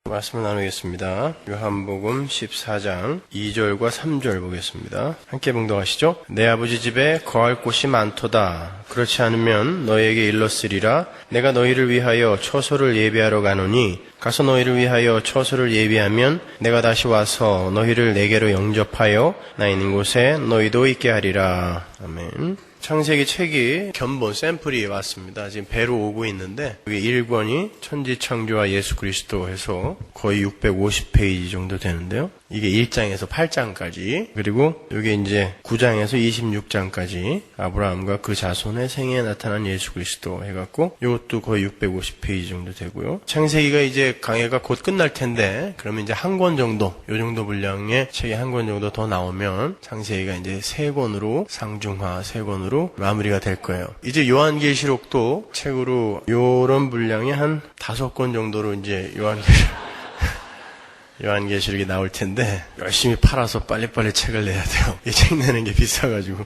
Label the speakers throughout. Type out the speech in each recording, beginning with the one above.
Speaker 1: 말씀을 나누겠습니다. 요한복음 14장 2절과 3절 보겠습니다. 함께 봉독하시죠. 내 아버지 집에 거할 곳이 많도다. 그렇지 않으면 너희에게 일렀으리라. 내가 너희를 위하여 처소를 예비하러 가노니 가서 너희를 위하여 처소를 예비하면 내가 다시 와서 너희를 내게로 영접하여 나 있는 곳에 너희도 있게 하리라. 아멘. 창세기 책이 견본 샘플이 왔습니다. 지금 배로 오고 있는데 여기 1권이 천지창조와 예수 그리스도 해서 거의 650페이지 정도 되는데요. 이게 1장에서 8장까지, 그리고 여기 이제 9장에서 26장까지 아브라함과 그 자손의 생애에 나타난 예수 그리스도 해갖고 이것도 거의 650페이지 정도 되고요. 창세기가 이제 강해가 곧 끝날 텐데 그러면 이제 한 권 정도, 요 정도 분량의 책이 한 권 정도 더 나오면 창세기가 이제 3권으로 상중하 3권으로 마무리가 될 거예요. 이제 요한계시록도 책으로 요런 분량이 한 5권 정도로 이제 요한계시록이 나올 텐데 열심히 팔아서 빨리빨리 책을 내야 돼요. 이 책 내는 게 비싸가지고.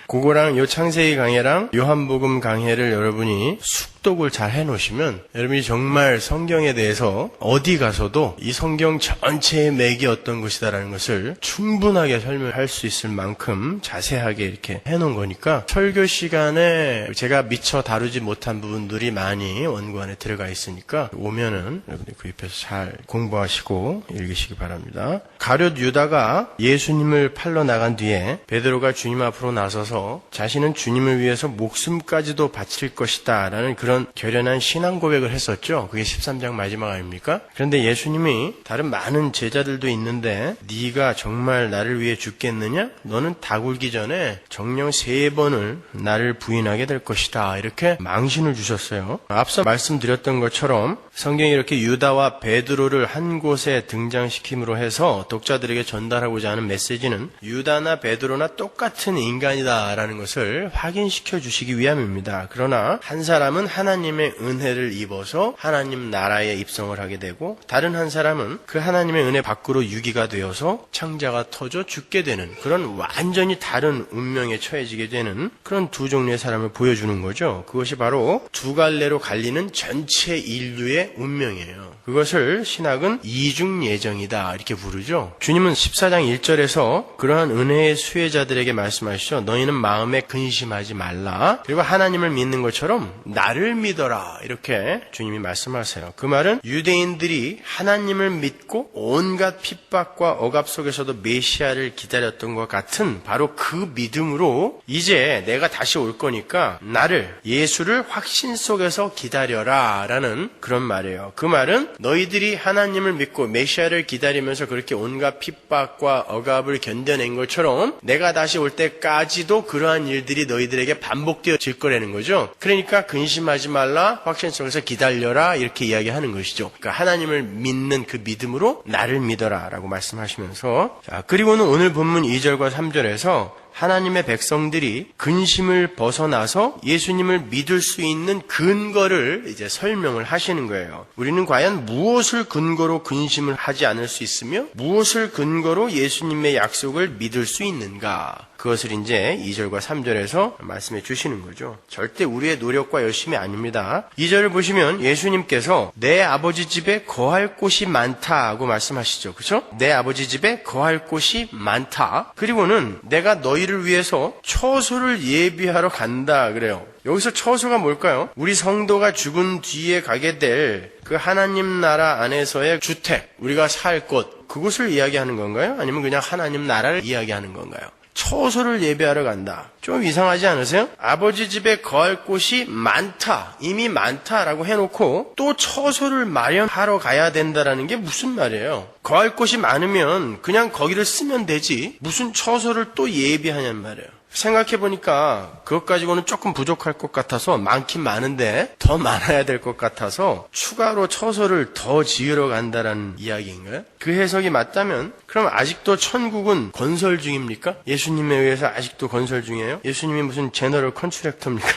Speaker 1: 그거랑 요 창세기 강해랑 요한복음 강해를 여러분이 숙독을 잘 해놓으시면 여러분이 정말 성경에 대해서 어디 가서도 이 성경 전체의 맥이 어떤 것이다라는 것을 충분하게 설명할 수 있을 만큼 자세하게 이렇게 해놓은 거니까 설교 시간에 제가 미처 다루지 못한 부분들이 많이 원고 안에 들어가 있으니까 오면은 여러분이 구입해서 잘 공부하시고 읽으시기 바랍니다. 가룟 유다가 예수님을 팔러 나간 뒤에 베드로가 주님 앞으로 나서서 자신은 주님을 위해서 목숨까지도 바칠 것이다 라는 그런 결연한 신앙 고백을 했었죠. 그게 13장 마지막 아닙니까? 그런데 예수님이 다른 많은 제자들도 있는데 네가 정말 나를 위해 죽겠느냐? 너는 다 굴기 전에 정령 3번을 나를 부인하게 될 것이다. 이렇게 망신을 주셨어요. 앞서 말씀드렸던 것처럼 성경이 이렇게 유다와 베드로를 한 곳에 등장시킴으로 해서 독자들에게 전달하고자 하는 메시지는 유다나 베드로나 똑같은 인간이다 라는 것을 확인시켜 주시기 위함입니다. 그러나 한 사람은 하나님의 은혜를 입어서 하나님 나라에 입성을 하게 되고 다른 한 사람은 그 하나님의 은혜 밖으로 유기가 되어서 창자가 터져 죽게 되는 그런 완전히 다른 운명에 처해지게 되는 그런 두 종류의 사람을 보여주는 거죠. 그것이 바로 두 갈래로 갈리는 전체 인류의 운명이에요. 그것을 신학은 이중 예정이다 이렇게 부르죠. 주님은 14장 1절에서 그러한 은혜의 수혜자들에게 말씀하시죠. 너희는 마음에 근심하지 말라. 그리고 하나님을 믿는 것처럼 나를 믿어라. 이렇게 주님이 말씀하세요. 그 말은 유대인들이 하나님을 믿고 온갖 핍박과 억압 속에서도 메시아를 기다렸던 것 같은 바로 그 믿음으로 이제 내가 다시 올 거니까 나를, 예수를 확신 속에서 기다려라 라는 그런 말이에요. 그 말은 너희들이 하나님을 믿고 메시아를 기다리면서 그렇게 온갖 핍박과 억압을 견뎌낸 것처럼 내가 다시 올 때까지도 그러한 일들이 너희들에게 반복되어질 거라는 거죠. 그러니까 근심하지 말라, 확신 속에서 기다려라 이렇게 이야기하는 것이죠. 그러니까 하나님을 믿는 그 믿음으로 나를 믿어라 라고 말씀하시면서, 자, 그리고는 오늘 본문 2절과 3절에서 하나님의 백성들이 근심을 벗어나서 예수님을 믿을 수 있는 근거를 이제 설명을 하시는 거예요. 우리는 과연 무엇을 근거로 근심을 하지 않을 수 있으며 무엇을 근거로 예수님의 약속을 믿을 수 있는가? 그것을 이제 2절과 3절에서 말씀해 주시는 거죠. 절대 우리의 노력과 열심이 아닙니다. 2절을 보시면 예수님께서 내 아버지 집에 거할 곳이 많다고 말씀하시죠. 그렇죠? 내 아버지 집에 거할 곳이 많다. 그리고는 내가 너희를 위해서 처소를 예비하러 간다 그래요. 여기서 처소가 뭘까요? 우리 성도가 죽은 뒤에 가게 될 그 하나님 나라 안에서의 주택, 우리가 살 곳, 그곳을 이야기하는 건가요? 아니면 그냥 하나님 나라를 이야기하는 건가요? 처소를 예배하러 간다. 좀 이상하지 않으세요? 아버지 집에 거할 곳이 많다, 이미 많다라고 해놓고 또 처소를 마련하러 가야 된다라는 게 무슨 말이에요? 거할 곳이 많으면 그냥 거기를 쓰면 되지 무슨 처소를 또 예비하냐는 말이에요. 생각해보니까 그것 가지고는 조금 부족할 것 같아서 많긴 많은데 더 많아야 될 것 같아서 추가로 처소를 더 지으러 간다라는 이야기인가요? 그 해석이 맞다면 그럼 아직도 천국은 건설 중입니까? 예수님에 의해서 아직도 건설 중이에요? 예수님이 무슨 제너럴 컨트랙터입니까?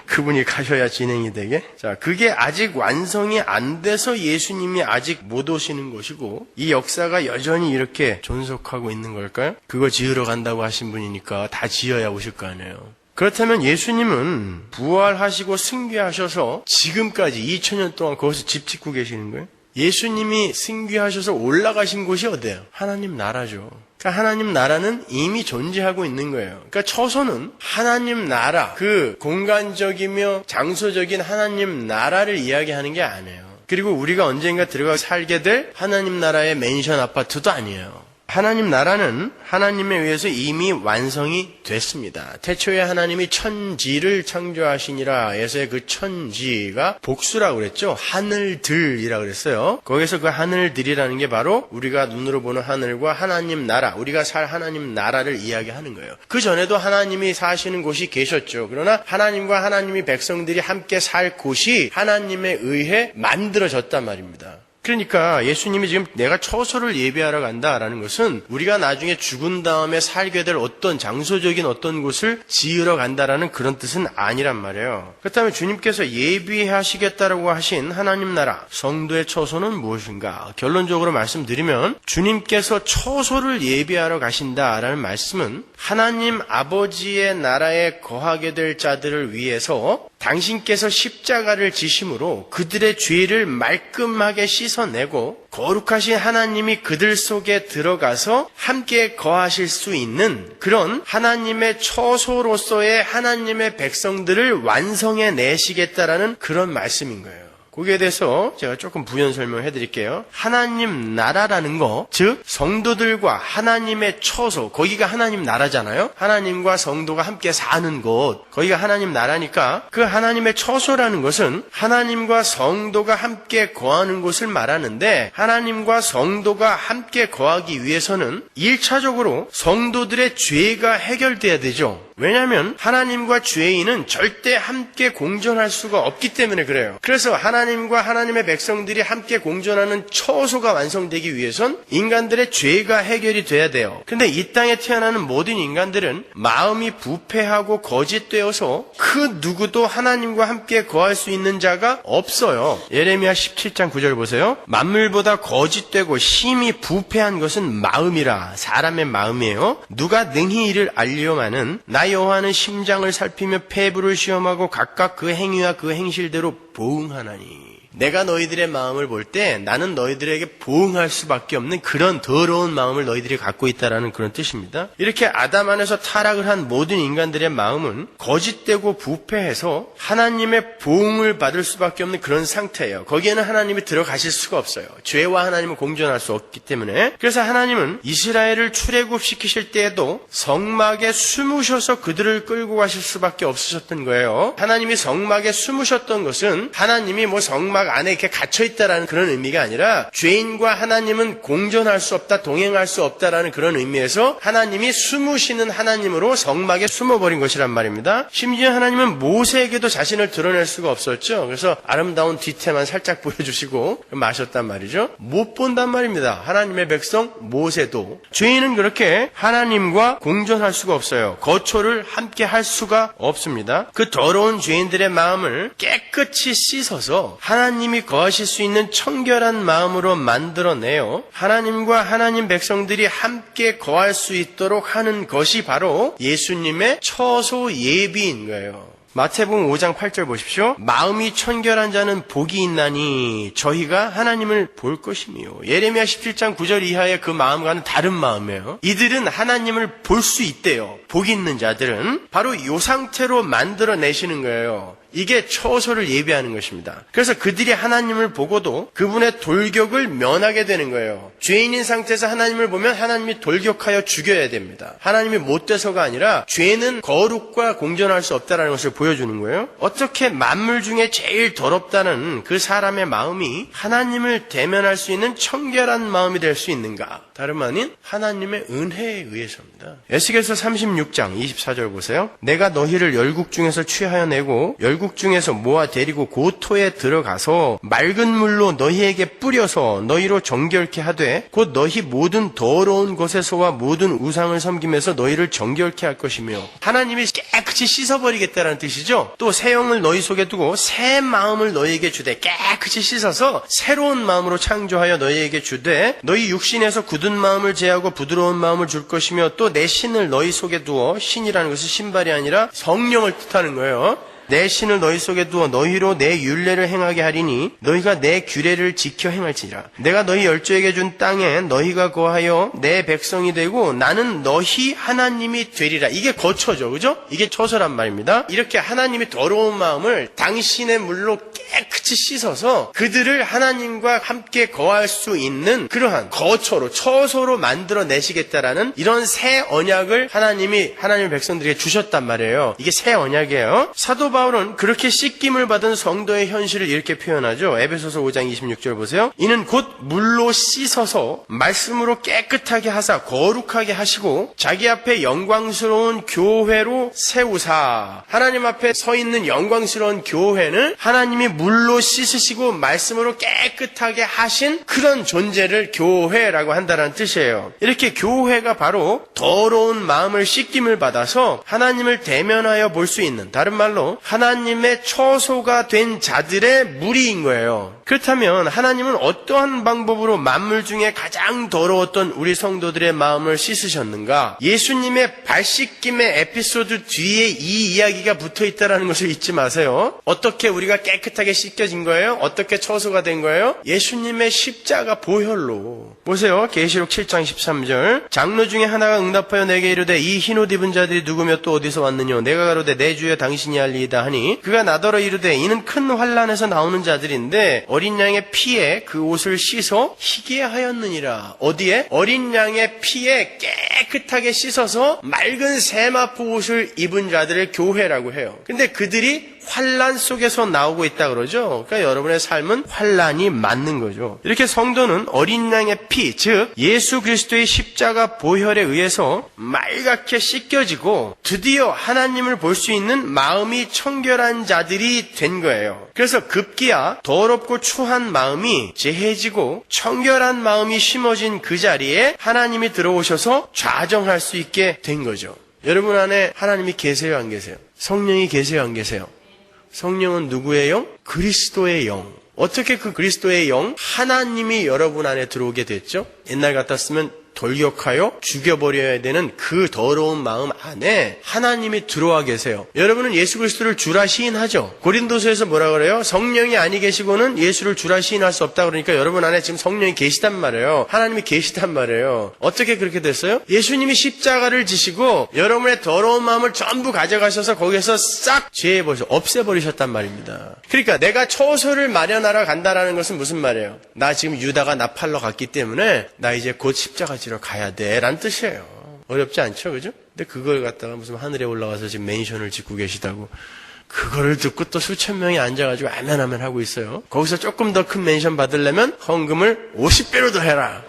Speaker 1: 그분이 가셔야 진행이 되게? 자, 그게 아직 완성이 안 돼서 예수님이 아직 못 오시는 것이고 이 역사가 여전히 이렇게 존속하고 있는 걸까요? 그거 지으러 간다고 하신 분이니까 다 지어야 오실 거 아니에요. 그렇다면 예수님은 부활하시고 승계하셔서 지금까지 2000년 동안 거기서 집 짓고 계시는 거예요? 예수님이 승귀하셔서 올라가신 곳이 어디예요? 하나님 나라죠. 그러니까 하나님 나라는 이미 존재하고 있는 거예요. 그러니까 처소는 하나님 나라, 그 공간적이며 장소적인 하나님 나라를 이야기하는 게 아니에요. 그리고 우리가 언젠가 들어가 살게 될 하나님 나라의 맨션 아파트도 아니에요. 하나님 나라는 하나님에 의해서 이미 완성이 됐습니다. 태초에 하나님이 천지를 창조하시니라 해서의 그 천지가 복수라고 그랬죠. 하늘들이라고 그랬어요. 거기서 그 하늘들이라는 게 바로 우리가 눈으로 보는 하늘과 하나님 나라, 우리가 살 하나님 나라를 이야기하는 거예요. 그 전에도 하나님이 사시는 곳이 계셨죠. 그러나 하나님과 하나님이 백성들이 함께 살 곳이 하나님에 의해 만들어졌단 말입니다. 그러니까 예수님이 지금 내가 처소를 예비하러 간다라는 것은 우리가 나중에 죽은 다음에 살게 될 어떤 장소적인 어떤 곳을 지으러 간다라는 그런 뜻은 아니란 말이에요. 그렇다면 주님께서 예비하시겠다라고 하신 하나님 나라, 성도의 처소는 무엇인가? 결론적으로 말씀드리면 주님께서 처소를 예비하러 가신다라는 말씀은 하나님 아버지의 나라에 거하게 될 자들을 위해서 당신께서 십자가를 지심으로 그들의 죄를 말끔하게 씻어내고 거룩하신 하나님이 그들 속에 들어가서 함께 거하실 수 있는 그런 하나님의 처소로서의 하나님의 백성들을 완성해 내시겠다라는 그런 말씀인 거예요. 거기에 대해서 제가 조금 부연 설명해 드릴게요. 하나님 나라라는 거, 즉 성도들과 하나님의 처소, 거기가 하나님 나라잖아요. 하나님과 성도가 함께 사는 곳, 거기가 하나님 나라니까 그 하나님의 처소라는 것은 하나님과 성도가 함께 거하는 곳을 말하는데, 하나님과 성도가 함께 거하기 위해서는 1차적으로 성도들의 죄가 해결돼야 되죠. 왜냐하면 하나님과 죄인은 절대 함께 공존할 수가 없기 때문에 그래요. 그래서 하나님과 하나님의 백성들이 함께 공존하는 처소가 완성되기 위해선 인간들의 죄가 해결이 돼야 돼요. 근데 이 땅에 태어나는 모든 인간들은 마음이 부패하고 거짓되어서 그 누구도 하나님과 함께 거할 수 있는 자가 없어요. 예레미야 17장 9절 보세요. 만물보다 거짓되고 심히 부패한 것은 마음이라. 사람의 마음이에요. 누가 능히 이를 알리오마는 나 여호와는 심장을 살피며 폐부를 시험하고 각각 그 행위와 그 행실대로 보응하나니. 내가 너희들의 마음을 볼 때 나는 너희들에게 보응할 수밖에 없는 그런 더러운 마음을 너희들이 갖고 있다라는 그런 뜻입니다. 이렇게 아담 안에서 타락을 한 모든 인간들의 마음은 거짓되고 부패해서 하나님의 보응을 받을 수밖에 없는 그런 상태예요. 거기에는 하나님이 들어가실 수가 없어요. 죄와 하나님은 공존할 수 없기 때문에. 그래서 하나님은 이스라엘을 출애굽시키실 때에도 성막에 숨으셔서 그들을 끌고 가실 수밖에 없으셨던 거예요. 하나님이 성막에 숨으셨던 것은 하나님이 성막 안에 이렇게 갇혀있다라는 그런 의미가 아니라 죄인과 하나님은 공존할 수 없다, 동행할 수 없다라는 그런 의미에서 하나님이 숨으시는 하나님으로 성막에 숨어버린 것이란 말입니다. 심지어 하나님은 모세에게도 자신을 드러낼 수가 없었죠. 그래서 아름다운 뒤태만 살짝 보여주시고 마셨단 말이죠. 못 본단 말입니다. 하나님의 백성 모세도. 죄인은 그렇게 하나님과 공존할 수가 없어요. 거초를 함께 할 수가 없습니다. 그 더러운 죄인들의 마음을 깨끗이 씻어서 하나님이 거하실 수 있는 청결한 마음으로 만들어내요. 하나님과 하나님 백성들이 함께 거할 수 있도록 하는 것이 바로 예수님의 처소 예비인 거예요. 마태복음 5장 8절 보십시오. 마음이 청결한 자는 복이 있나니 저희가 하나님을 볼 것이며. 예레미야 17장 9절 이하의 그 마음과는 다른 마음이에요. 이들은 하나님을 볼 수 있대요. 복 있는 자들은 바로 이 상태로 만들어내시는 거예요. 이게 처소를 예비하는 것입니다. 그래서 그들이 하나님을 보고도 그분의 돌격을 면하게 되는 거예요. 죄인인 상태에서 하나님을 보면 하나님이 돌격하여 죽여야 됩니다. 하나님이 못돼서가 아니라 죄는 거룩과 공존할 수 없다는 것을 보여주는 거예요. 어떻게 만물 중에 제일 더럽다는 그 사람의 마음이 하나님을 대면할 수 있는 청결한 마음이 될 수 있는가? 다름 아닌 하나님의 은혜에 의해서입니다. 에스겔서 36장 24절 보세요. 내가 너희를 열국 중에서 취하여 내고 열국 중에서 모아 데리고 고토에 들어가서 맑은 물로 너희에게 뿌려서 너희로 정결케 하되 곧 너희 모든 더러운 것에서와 모든 우상을 섬김에서 너희를 정결케 할 것이며. 하나님이 깨끗이 씻어버리겠다는 뜻이죠. 또 새 영을 너희 속에 두고 새 마음을 너희에게 주되, 깨끗이 씻어서 새로운 마음으로 창조하여 너희에게 주되 너희 육신에서 굳은 마음을 제하고 부드러운 마음을 줄 것이며 또 내 신을 너희 속에 두어, 신이라는 것은 신발이 아니라 성령을 뜻하는 거예요. 내 신을 너희 속에 두어 너희로 내 율례를 행하게 하리니 너희가 내 규례를 지켜 행할지니라. 내가 너희 열조에게 준 땅에 너희가 거하여 내 백성이 되고 나는 너희 하나님이 되리라. 이게 거처죠, 그죠? 이게 처소란 말입니다. 이렇게 하나님이 더러운 마음을 당신의 물로 깨끗이 씻어서 그들을 하나님과 함께 거할 수 있는 그러한 거처로, 처소로 만들어 내시겠다라는 이런 새 언약을 하나님이 하나님의 백성들에게 주셨단 말이에요. 이게 새 언약이에요. 사도 바울은 그렇게 씻김을 받은 성도의 현실을 이렇게 표현하죠. 에베소서 5장 26절 보세요. 이는 곧 물로 씻어서 말씀으로 깨끗하게 하사 거룩하게 하시고 자기 앞에 영광스러운 교회로 세우사. 하나님 앞에 서 있는 영광스러운 교회는 하나님이 물로 씻으시고 말씀으로 깨끗하게 하신 그런 존재를 교회라고 한다는 뜻이에요. 이렇게 교회가 바로 더러운 마음을 씻김을 받아서 하나님을 대면하여 볼 수 있는, 다른 말로 하나님의 처소가 된 자들의 무리인 거예요. 그렇다면 하나님은 어떠한 방법으로 만물 중에 가장 더러웠던 우리 성도들의 마음을 씻으셨는가? 예수님의 발 씻김의 에피소드 뒤에 이 이야기가 붙어 있다는 것을 잊지 마세요. 어떻게 우리가 깨끗하게 씻겨진 거예요? 어떻게 처소가 된 거예요? 예수님의 십자가 보혈로. 보세요. 계시록 7장 13절. 장로 중에 하나가 응답하여 내게 이르되 이 흰옷 입은 자들이 누구며 또 어디서 왔느냐? 내가 가로되 내 주여 당신이 알리이다 하니 그가 나더러 이르되 이는 큰 환난에서 나오는 자들인데 어린 양의 피에 그 옷을 씻어 희게 하였느니라. 어디에? 어린 양의 피에 깨끗하게 씻어서 맑은 세마포 옷을 입은 자들을 교회라고 해요. 근데 그들이 환난 속에서 나오고 있다 그러죠. 그러니까 여러분의 삶은 환난이 맞는 거죠. 이렇게 성도는 어린 양의 피, 즉 예수 그리스도의 십자가 보혈에 의해서 말갛게 씻겨지고 드디어 하나님을 볼 수 있는 마음이 청결한 자들이 된 거예요. 그래서 급기야 더럽고 추한 마음이 제해지고 청결한 마음이 심어진 그 자리에 하나님이 들어오셔서 좌정할 수 있게 된 거죠. 여러분 안에 하나님이 계세요, 안 계세요? 성령이 계세요, 안 계세요? 성령은 누구의 영? 그리스도의 영. 어떻게 그 그리스도의 영? 하나님이 여러분 안에 들어오게 됐죠? 옛날 같았으면 돌격하여 죽여버려야 되는 그 더러운 마음 안에 하나님이 들어와 계세요. 여러분은 예수 그리스도를 주라 시인하죠. 고린도서에서 뭐라 그래요? 성령이 아니 계시고는 예수를 주라 시인할 수 없다 그러니까 여러분 안에 지금 성령이 계시단 말이에요. 하나님이 계시단 말이에요. 어떻게 그렇게 됐어요? 예수님이 십자가를 지시고 여러분의 더러운 마음을 전부 가져가셔서 거기에서 싹 없애버리셨단 말입니다. 그러니까 내가 처소를 마련하러 간다라는 것은 무슨 말이에요? 나 지금 유다가 나 팔러 갔기 때문에 나 이제 곧 십자가 지러 가야 돼 라는 뜻이에요. 어렵지 않죠, 그죠? 근데 그걸 갖다가 무슨 하늘에 올라가서 지금 맨션을 짓고 계시다고 그거를 듣고 또 수천 명이 앉아가지고 아멘 하고 있어요. 거기서 조금 더 큰 맨션 받으려면 헌금을 50배로 더 해라.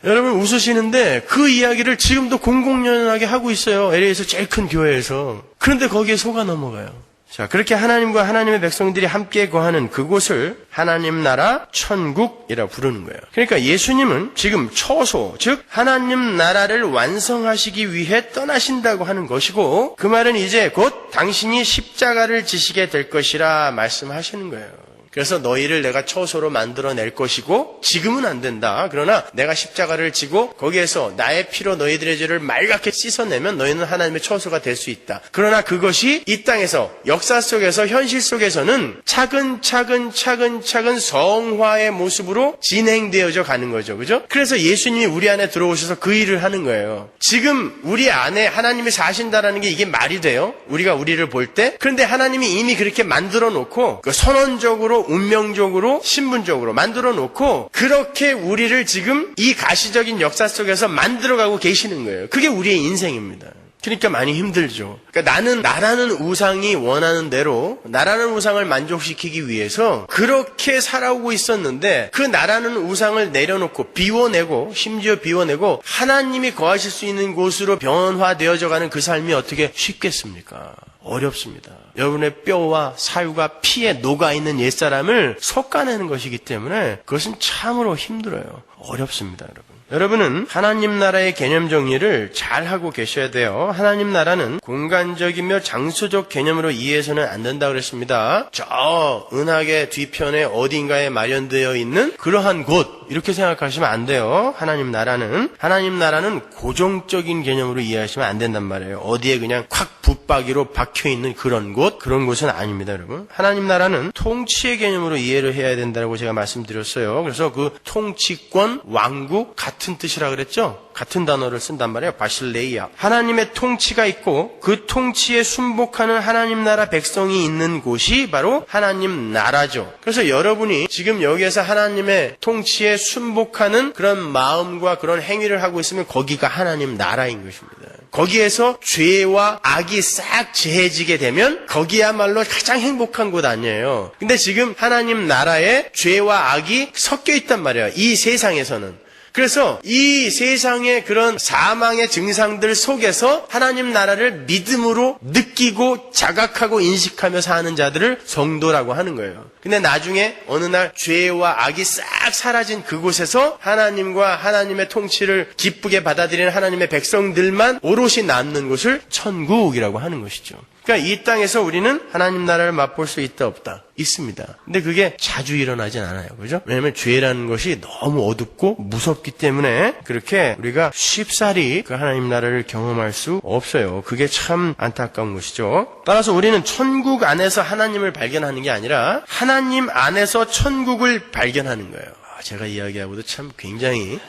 Speaker 1: 여러분 웃으시는데 그 이야기를 지금도 공공연하게 하고 있어요. LA에서 제일 큰 교회에서. 그런데 거기에 속아 넘어가요. 자, 그렇게 하나님과 하나님의 백성들이 함께 거하는 그곳을 하나님 나라 천국이라 부르는 거예요. 그러니까 예수님은 지금 처소, 즉 하나님 나라를 완성하시기 위해 떠나신다고 하는 것이고 그 말은 이제 곧 당신이 십자가를 지시게 될 것이라 말씀하시는 거예요. 그래서 너희를 내가 처소로 만들어낼 것이고 지금은 안 된다. 그러나 내가 십자가를 지고 거기에서 나의 피로 너희들의 죄를 말갛게 씻어내면 너희는 하나님의 처소가 될 수 있다. 그러나 그것이 이 땅에서 역사 속에서 현실 속에서는 차근차근 성화의 모습으로 진행되어져 가는 거죠. 그죠? 그래서 예수님이 우리 안에 들어오셔서 그 일을 하는 거예요. 지금 우리 안에 하나님이 사신다라는 게 이게 말이 돼요? 우리가 우리를 볼 때? 그런데 하나님이 이미 그렇게 만들어 놓고 그 선언적으로 운명적으로 신분적으로 만들어 놓고 그렇게 우리를 지금 이 가시적인 역사 속에서 만들어가고 계시는 거예요. 그게 우리의 인생입니다. 그러니까 많이 힘들죠. 그러니까 나는 나라는 우상이 원하는 대로 나라는 우상을 만족시키기 위해서 그렇게 살아오고 있었는데 그 나라는 우상을 내려놓고 비워내고 심지어 비워내고 하나님이 거하실 수 있는 곳으로 변화되어져 가는 그 삶이 어떻게 쉽겠습니까? 어렵습니다. 여러분의 뼈와 사유가 피에 녹아있는 옛사람을 솎아내는 것이기 때문에 그것은 참으로 힘들어요. 어렵습니다, 여러분. 여러분은 하나님 나라의 개념 정리를 잘 하고 계셔야 돼요. 하나님 나라는 공간적이며 장소적 개념으로 이해해서는 안 된다 그랬습니다. 저 은하계 뒤편에 어딘가에 마련되어 있는 그러한 곳, 이렇게 생각하시면 안 돼요. 하나님 나라는 고정적인 개념으로 이해하시면 안 된단 말이에요. 어디에 그냥 콱 붙박이로 박혀있는 그런 곳은 아닙니다, 여러분. 하나님 나라는 통치의 개념으로 이해를 해야 된다고 제가 말씀드렸어요. 그래서 그 통치권, 왕국 같은 뜻이라 그랬죠? 같은 단어를 쓴단 말이에요. 바실레이아. 하나님의 통치가 있고 그 통치에 순복하는 하나님 나라 백성이 있는 곳이 바로 하나님 나라죠. 그래서 여러분이 지금 여기에서 하나님의 통치에 순복하는 그런 마음과 그런 행위를 하고 있으면 거기가 하나님 나라인 것입니다. 거기에서 죄와 악이 싹 제해지게 되면 거기야말로 가장 행복한 곳 아니에요. 근데 지금 하나님 나라에 죄와 악이 섞여 있단 말이에요. 이 세상에서는. 그래서 이 세상의 그런 사망의 증상들 속에서 하나님 나라를 믿음으로 느끼고 자각하고 인식하며 사는 자들을 성도라고 하는 거예요. 근데 나중에 어느 날 죄와 악이 싹 사라진 그곳에서 하나님과 하나님의 통치를 기쁘게 받아들이는 하나님의 백성들만 오롯이 남는 곳을 천국이라고 하는 것이죠. 그러니까 이 땅에서 우리는 하나님 나라를 맛볼 수 있다 없다? 있습니다. 근데 그게 자주 일어나진 않아요. 그죠? 왜냐하면 죄라는 것이 너무 어둡고 무섭기 때문에 그렇게 우리가 쉽사리 그 하나님 나라를 경험할 수 없어요. 그게 참 안타까운 것이죠. 따라서 우리는 천국 안에서 하나님을 발견하는 게 아니라 하나님 안에서 천국을 발견하는 거예요. 제가 이야기하고도 참 굉장히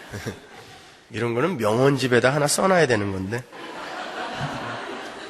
Speaker 1: 이런 거는 명언집에다 하나 써놔야 되는 건데.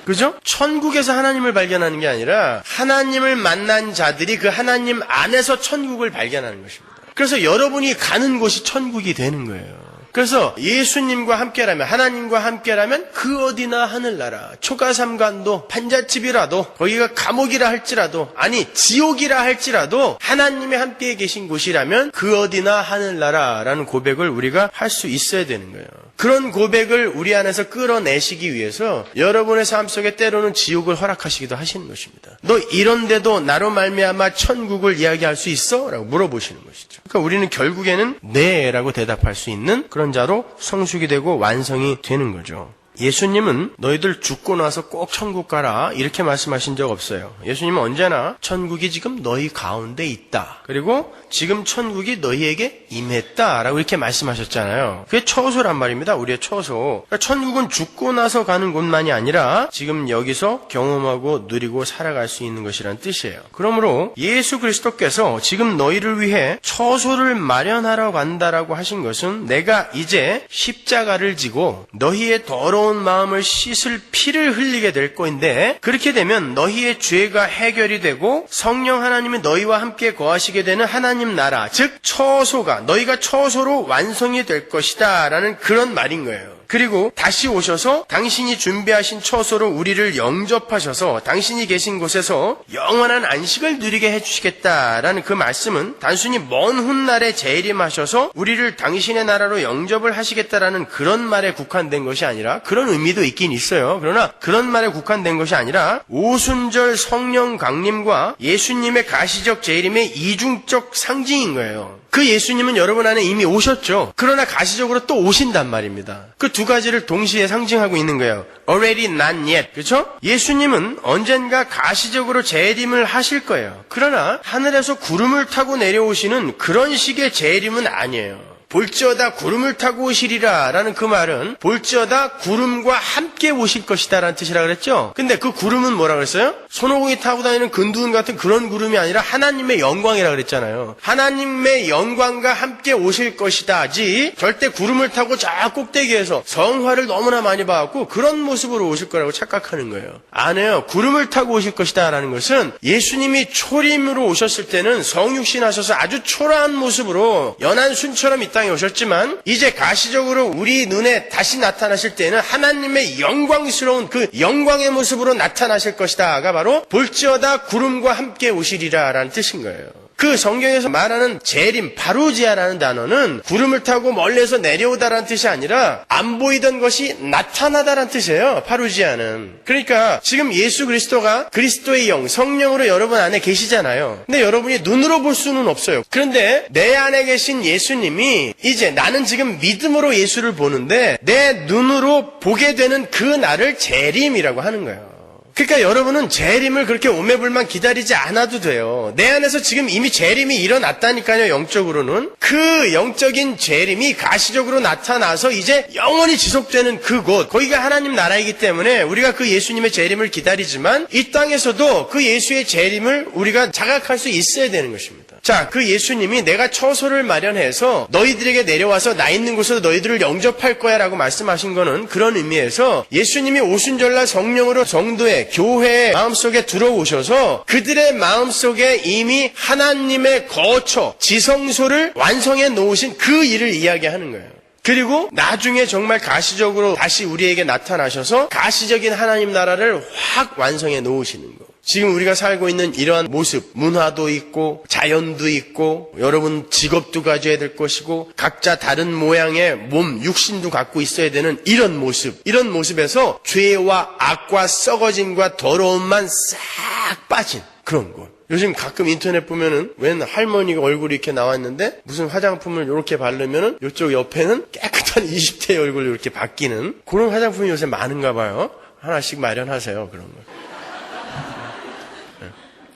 Speaker 1: 그죠? 천국에서 하나님을 발견하는 게 아니라 하나님을 만난 자들이 그 하나님 안에서 천국을 발견하는 것입니다. 그래서 여러분이 가는 곳이 천국이 되는 거예요. 그래서 예수님과 함께라면, 하나님과 함께라면 그 어디나 하늘나라, 초가삼간도 판잣집이라도, 거기가 감옥이라 할지라도, 아니 지옥이라 할지라도 하나님이 함께 계신 곳이라면 그 어디나 하늘나라라는 고백을 우리가 할 수 있어야 되는 거예요. 그런 고백을 우리 안에서 끌어내시기 위해서 여러분의 삶 속에 때로는 지옥을 허락하시기도 하시는 것입니다. 너 이런데도 나로 말미암아 천국을 이야기할 수 있어? 라고 물어보시는 것이죠. 그러니까 우리는 결국에는 네 라고 대답할 수 있는 그런 자로 성숙이 되고 완성이 되는 거죠. 예수님은 너희들 죽고 나서 꼭 천국 가라 이렇게 말씀하신 적 없어요. 예수님은 언제나 천국이 지금 너희 가운데 있다. 그리고 지금 천국이 너희에게 임했다라고 이렇게 말씀하셨잖아요. 그게 처소란 말입니다. 우리의 처소. 그러니까 천국은 죽고 나서 가는 곳만이 아니라 지금 여기서 경험하고 누리고 살아갈 수 있는 것이란 뜻이에요. 그러므로 예수 그리스도께서 지금 너희를 위해 처소를 마련하러 간다라고 하신 것은 내가 이제 십자가를 지고 너희의 더러운 마음을 씻을 피를 흘리게 될 거인데 그렇게 되면 너희의 죄가 해결이 되고 성령 하나님이 너희와 함께 거하시게 되는 하나님 나라, 즉 처소가 너희가 처소로 완성이 될 것이다 라는 그런 말인 거예요. 그리고 다시 오셔서 당신이 준비하신 처소로 우리를 영접하셔서 당신이 계신 곳에서 영원한 안식을 누리게 해주시겠다라는 그 말씀은 단순히 먼 훗날에 재림하셔서 우리를 당신의 나라로 영접을 하시겠다라는 그런 말에 국한된 것이 아니라 그런 의미도 있긴 있어요. 그러나 그런 말에 국한된 것이 아니라 오순절 성령 강림과 예수님의 가시적 재림의 이중적 상징인 거예요. 그 예수님은 여러분 안에 이미 오셨죠. 그러나 가시적으로 또 오신단 말입니다. 그 두 가지를 동시에 상징하고 있는 거예요. Already not yet. 그렇죠? 예수님은 언젠가 가시적으로 재림을 하실 거예요. 그러나 하늘에서 구름을 타고 내려오시는 그런 식의 재림은 아니에요. 볼지어다 구름을 타고 오시리라 라는 그 말은 볼지어다 구름과 함께 오실 것이다 라는 뜻이라 그랬죠. 근데 그 구름은 뭐라 그랬어요? 손오공이 타고 다니는 근두운 같은 그런 구름이 아니라 하나님의 영광이라 그랬잖아요. 하나님의 영광과 함께 오실 것이다지 절대 구름을 타고 저 꼭대기에서 성화를 너무나 많이 봐갖고 그런 모습으로 오실 거라고 착각하는 거예요. 아니에요. 구름을 타고 오실 것이다 라는 것은 예수님이 초림으로 오셨을 때는 성육신 하셔서 아주 초라한 모습으로 연한 순처럼 이 땅에 오셨지만 이제 가시적으로 우리 눈에 다시 나타나실 때는 하나님의 영광스러운 그 영광의 모습으로 나타나실 것이다가 바로 볼지어다 구름과 함께 오시리라 라는 뜻인 거예요. 그 성경에서 말하는 재림, 파루지아라는 단어는 구름을 타고 멀리서 내려오다라는 뜻이 아니라 안 보이던 것이 나타나다라는 뜻이에요. 파루지아는. 그러니까 지금 예수 그리스도가 그리스도의 영, 성령으로 여러분 안에 계시잖아요. 근데 여러분이 눈으로 볼 수는 없어요. 그런데 내 안에 계신 예수님이 예수님이 이제 나는 지금 믿음으로 예수를 보는데 내 눈으로 보게 되는 그 날을 재림이라고 하는 거예요. 그러니까 여러분은 재림을 그렇게 오매불만 기다리지 않아도 돼요. 내 안에서 지금 이미 재림이 일어났다니까요. 영적으로는. 그 영적인 재림이 가시적으로 나타나서 이제 영원히 지속되는 그곳, 거기가 하나님 나라이기 때문에 우리가 그 예수님의 재림을 기다리지만 이 땅에서도 그 예수의 재림을 우리가 자각할 수 있어야 되는 것입니다. 자, 그 예수님이 내가 처소를 마련해서 너희들에게 내려와서 나 있는 곳에서 너희들을 영접할 거야 라고 말씀하신 거는 그런 의미에서 예수님이 오순절날 성령으로 성도의 교회의 마음속에 들어오셔서 그들의 마음속에 이미 하나님의 거처, 지성소를 완성해 놓으신 그 일을 이야기하는 거예요. 그리고 나중에 정말 가시적으로 다시 우리에게 나타나셔서 가시적인 하나님 나라를 확 완성해 놓으시는 거. 지금 우리가 살고 있는 이러한 모습, 문화도 있고 자연도 있고 여러분 직업도 가져야 될 것이고 각자 다른 모양의 몸, 육신도 갖고 있어야 되는 이런 모습, 이런 모습에서 죄와 악과 썩어짐과 더러움만 싹 빠진 그런 것. 요즘 가끔 인터넷 보면은 웬 할머니가 얼굴이 이렇게 나와 있는데 무슨 화장품을 이렇게 바르면은 이쪽 옆에는 깨끗한 20대의 얼굴로 이렇게 바뀌는 그런 화장품이 요새 많은가 봐요. 하나씩 마련하세요, 그런 거.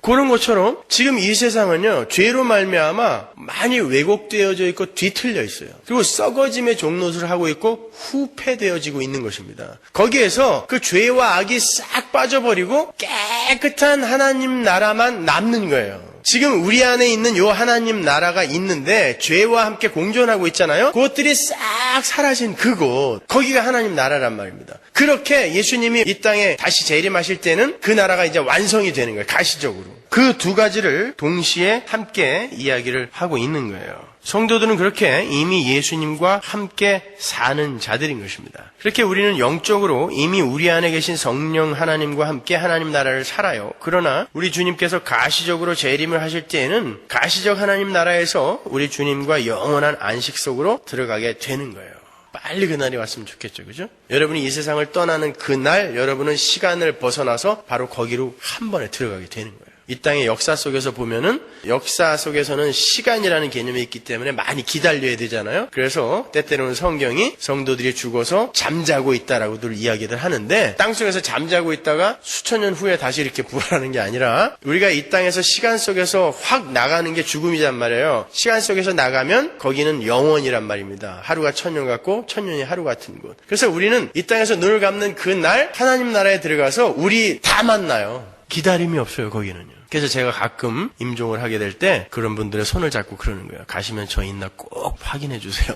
Speaker 1: 그런 것처럼 지금 이 세상은요, 죄로 말미암아 많이 왜곡되어져 있고 뒤틀려 있어요. 그리고 썩어짐의 종노릇을 하고 있고 후패되어지고 있는 것입니다. 거기에서 그 죄와 악이 싹 빠져버리고 깨끗한 하나님 나라만 남는 거예요. 지금 우리 안에 있는 요 하나님 나라가 있는데 죄와 함께 공존하고 있잖아요. 그것들이 싹 사라진 그곳, 거기가 하나님 나라란 말입니다. 그렇게 예수님이 이 땅에 다시 재림하실 때는 그 나라가 이제 완성이 되는 거예요. 가시적으로. 그 두 가지를 동시에 함께 이야기를 하고 있는 거예요. 성도들은 그렇게 이미 예수님과 함께 사는 자들인 것입니다. 그렇게 우리는 영적으로 이미 우리 안에 계신 성령 하나님과 함께 하나님 나라를 살아요. 그러나 우리 주님께서 가시적으로 재림을 하실 때에는 가시적 하나님 나라에서 우리 주님과 영원한 안식 속으로 들어가게 되는 거예요. 빨리 그날이 왔으면 좋겠죠, 그죠? 여러분이 이 세상을 떠나는 그날 여러분은 시간을 벗어나서 바로 거기로 한 번에 들어가게 되는 거예요. 이 땅의 역사 속에서 보면은 역사 속에서는 시간이라는 개념이 있기 때문에 많이 기다려야 되잖아요. 그래서 때때로는 성경이 성도들이 죽어서 잠자고 있다라고들 이야기를 하는데 땅속에서 잠자고 있다가 수천 년 후에 다시 이렇게 부활하는 게 아니라 우리가 이 땅에서 시간 속에서 확 나가는 게 죽음이란 말이에요. 시간 속에서 나가면 거기는 영원이란 말입니다. 하루가 천년 같고 천년이 하루 같은 곳. 그래서 우리는 이 땅에서 눈을 감는 그날 하나님 나라에 들어가서 우리 다 만나요. 기다림이 없어요, 거기는요. 그래서 제가 가끔 임종을 하게 될 때 그런 분들의 손을 잡고 그러는 거예요. 가시면 저 있나 꼭 확인해 주세요.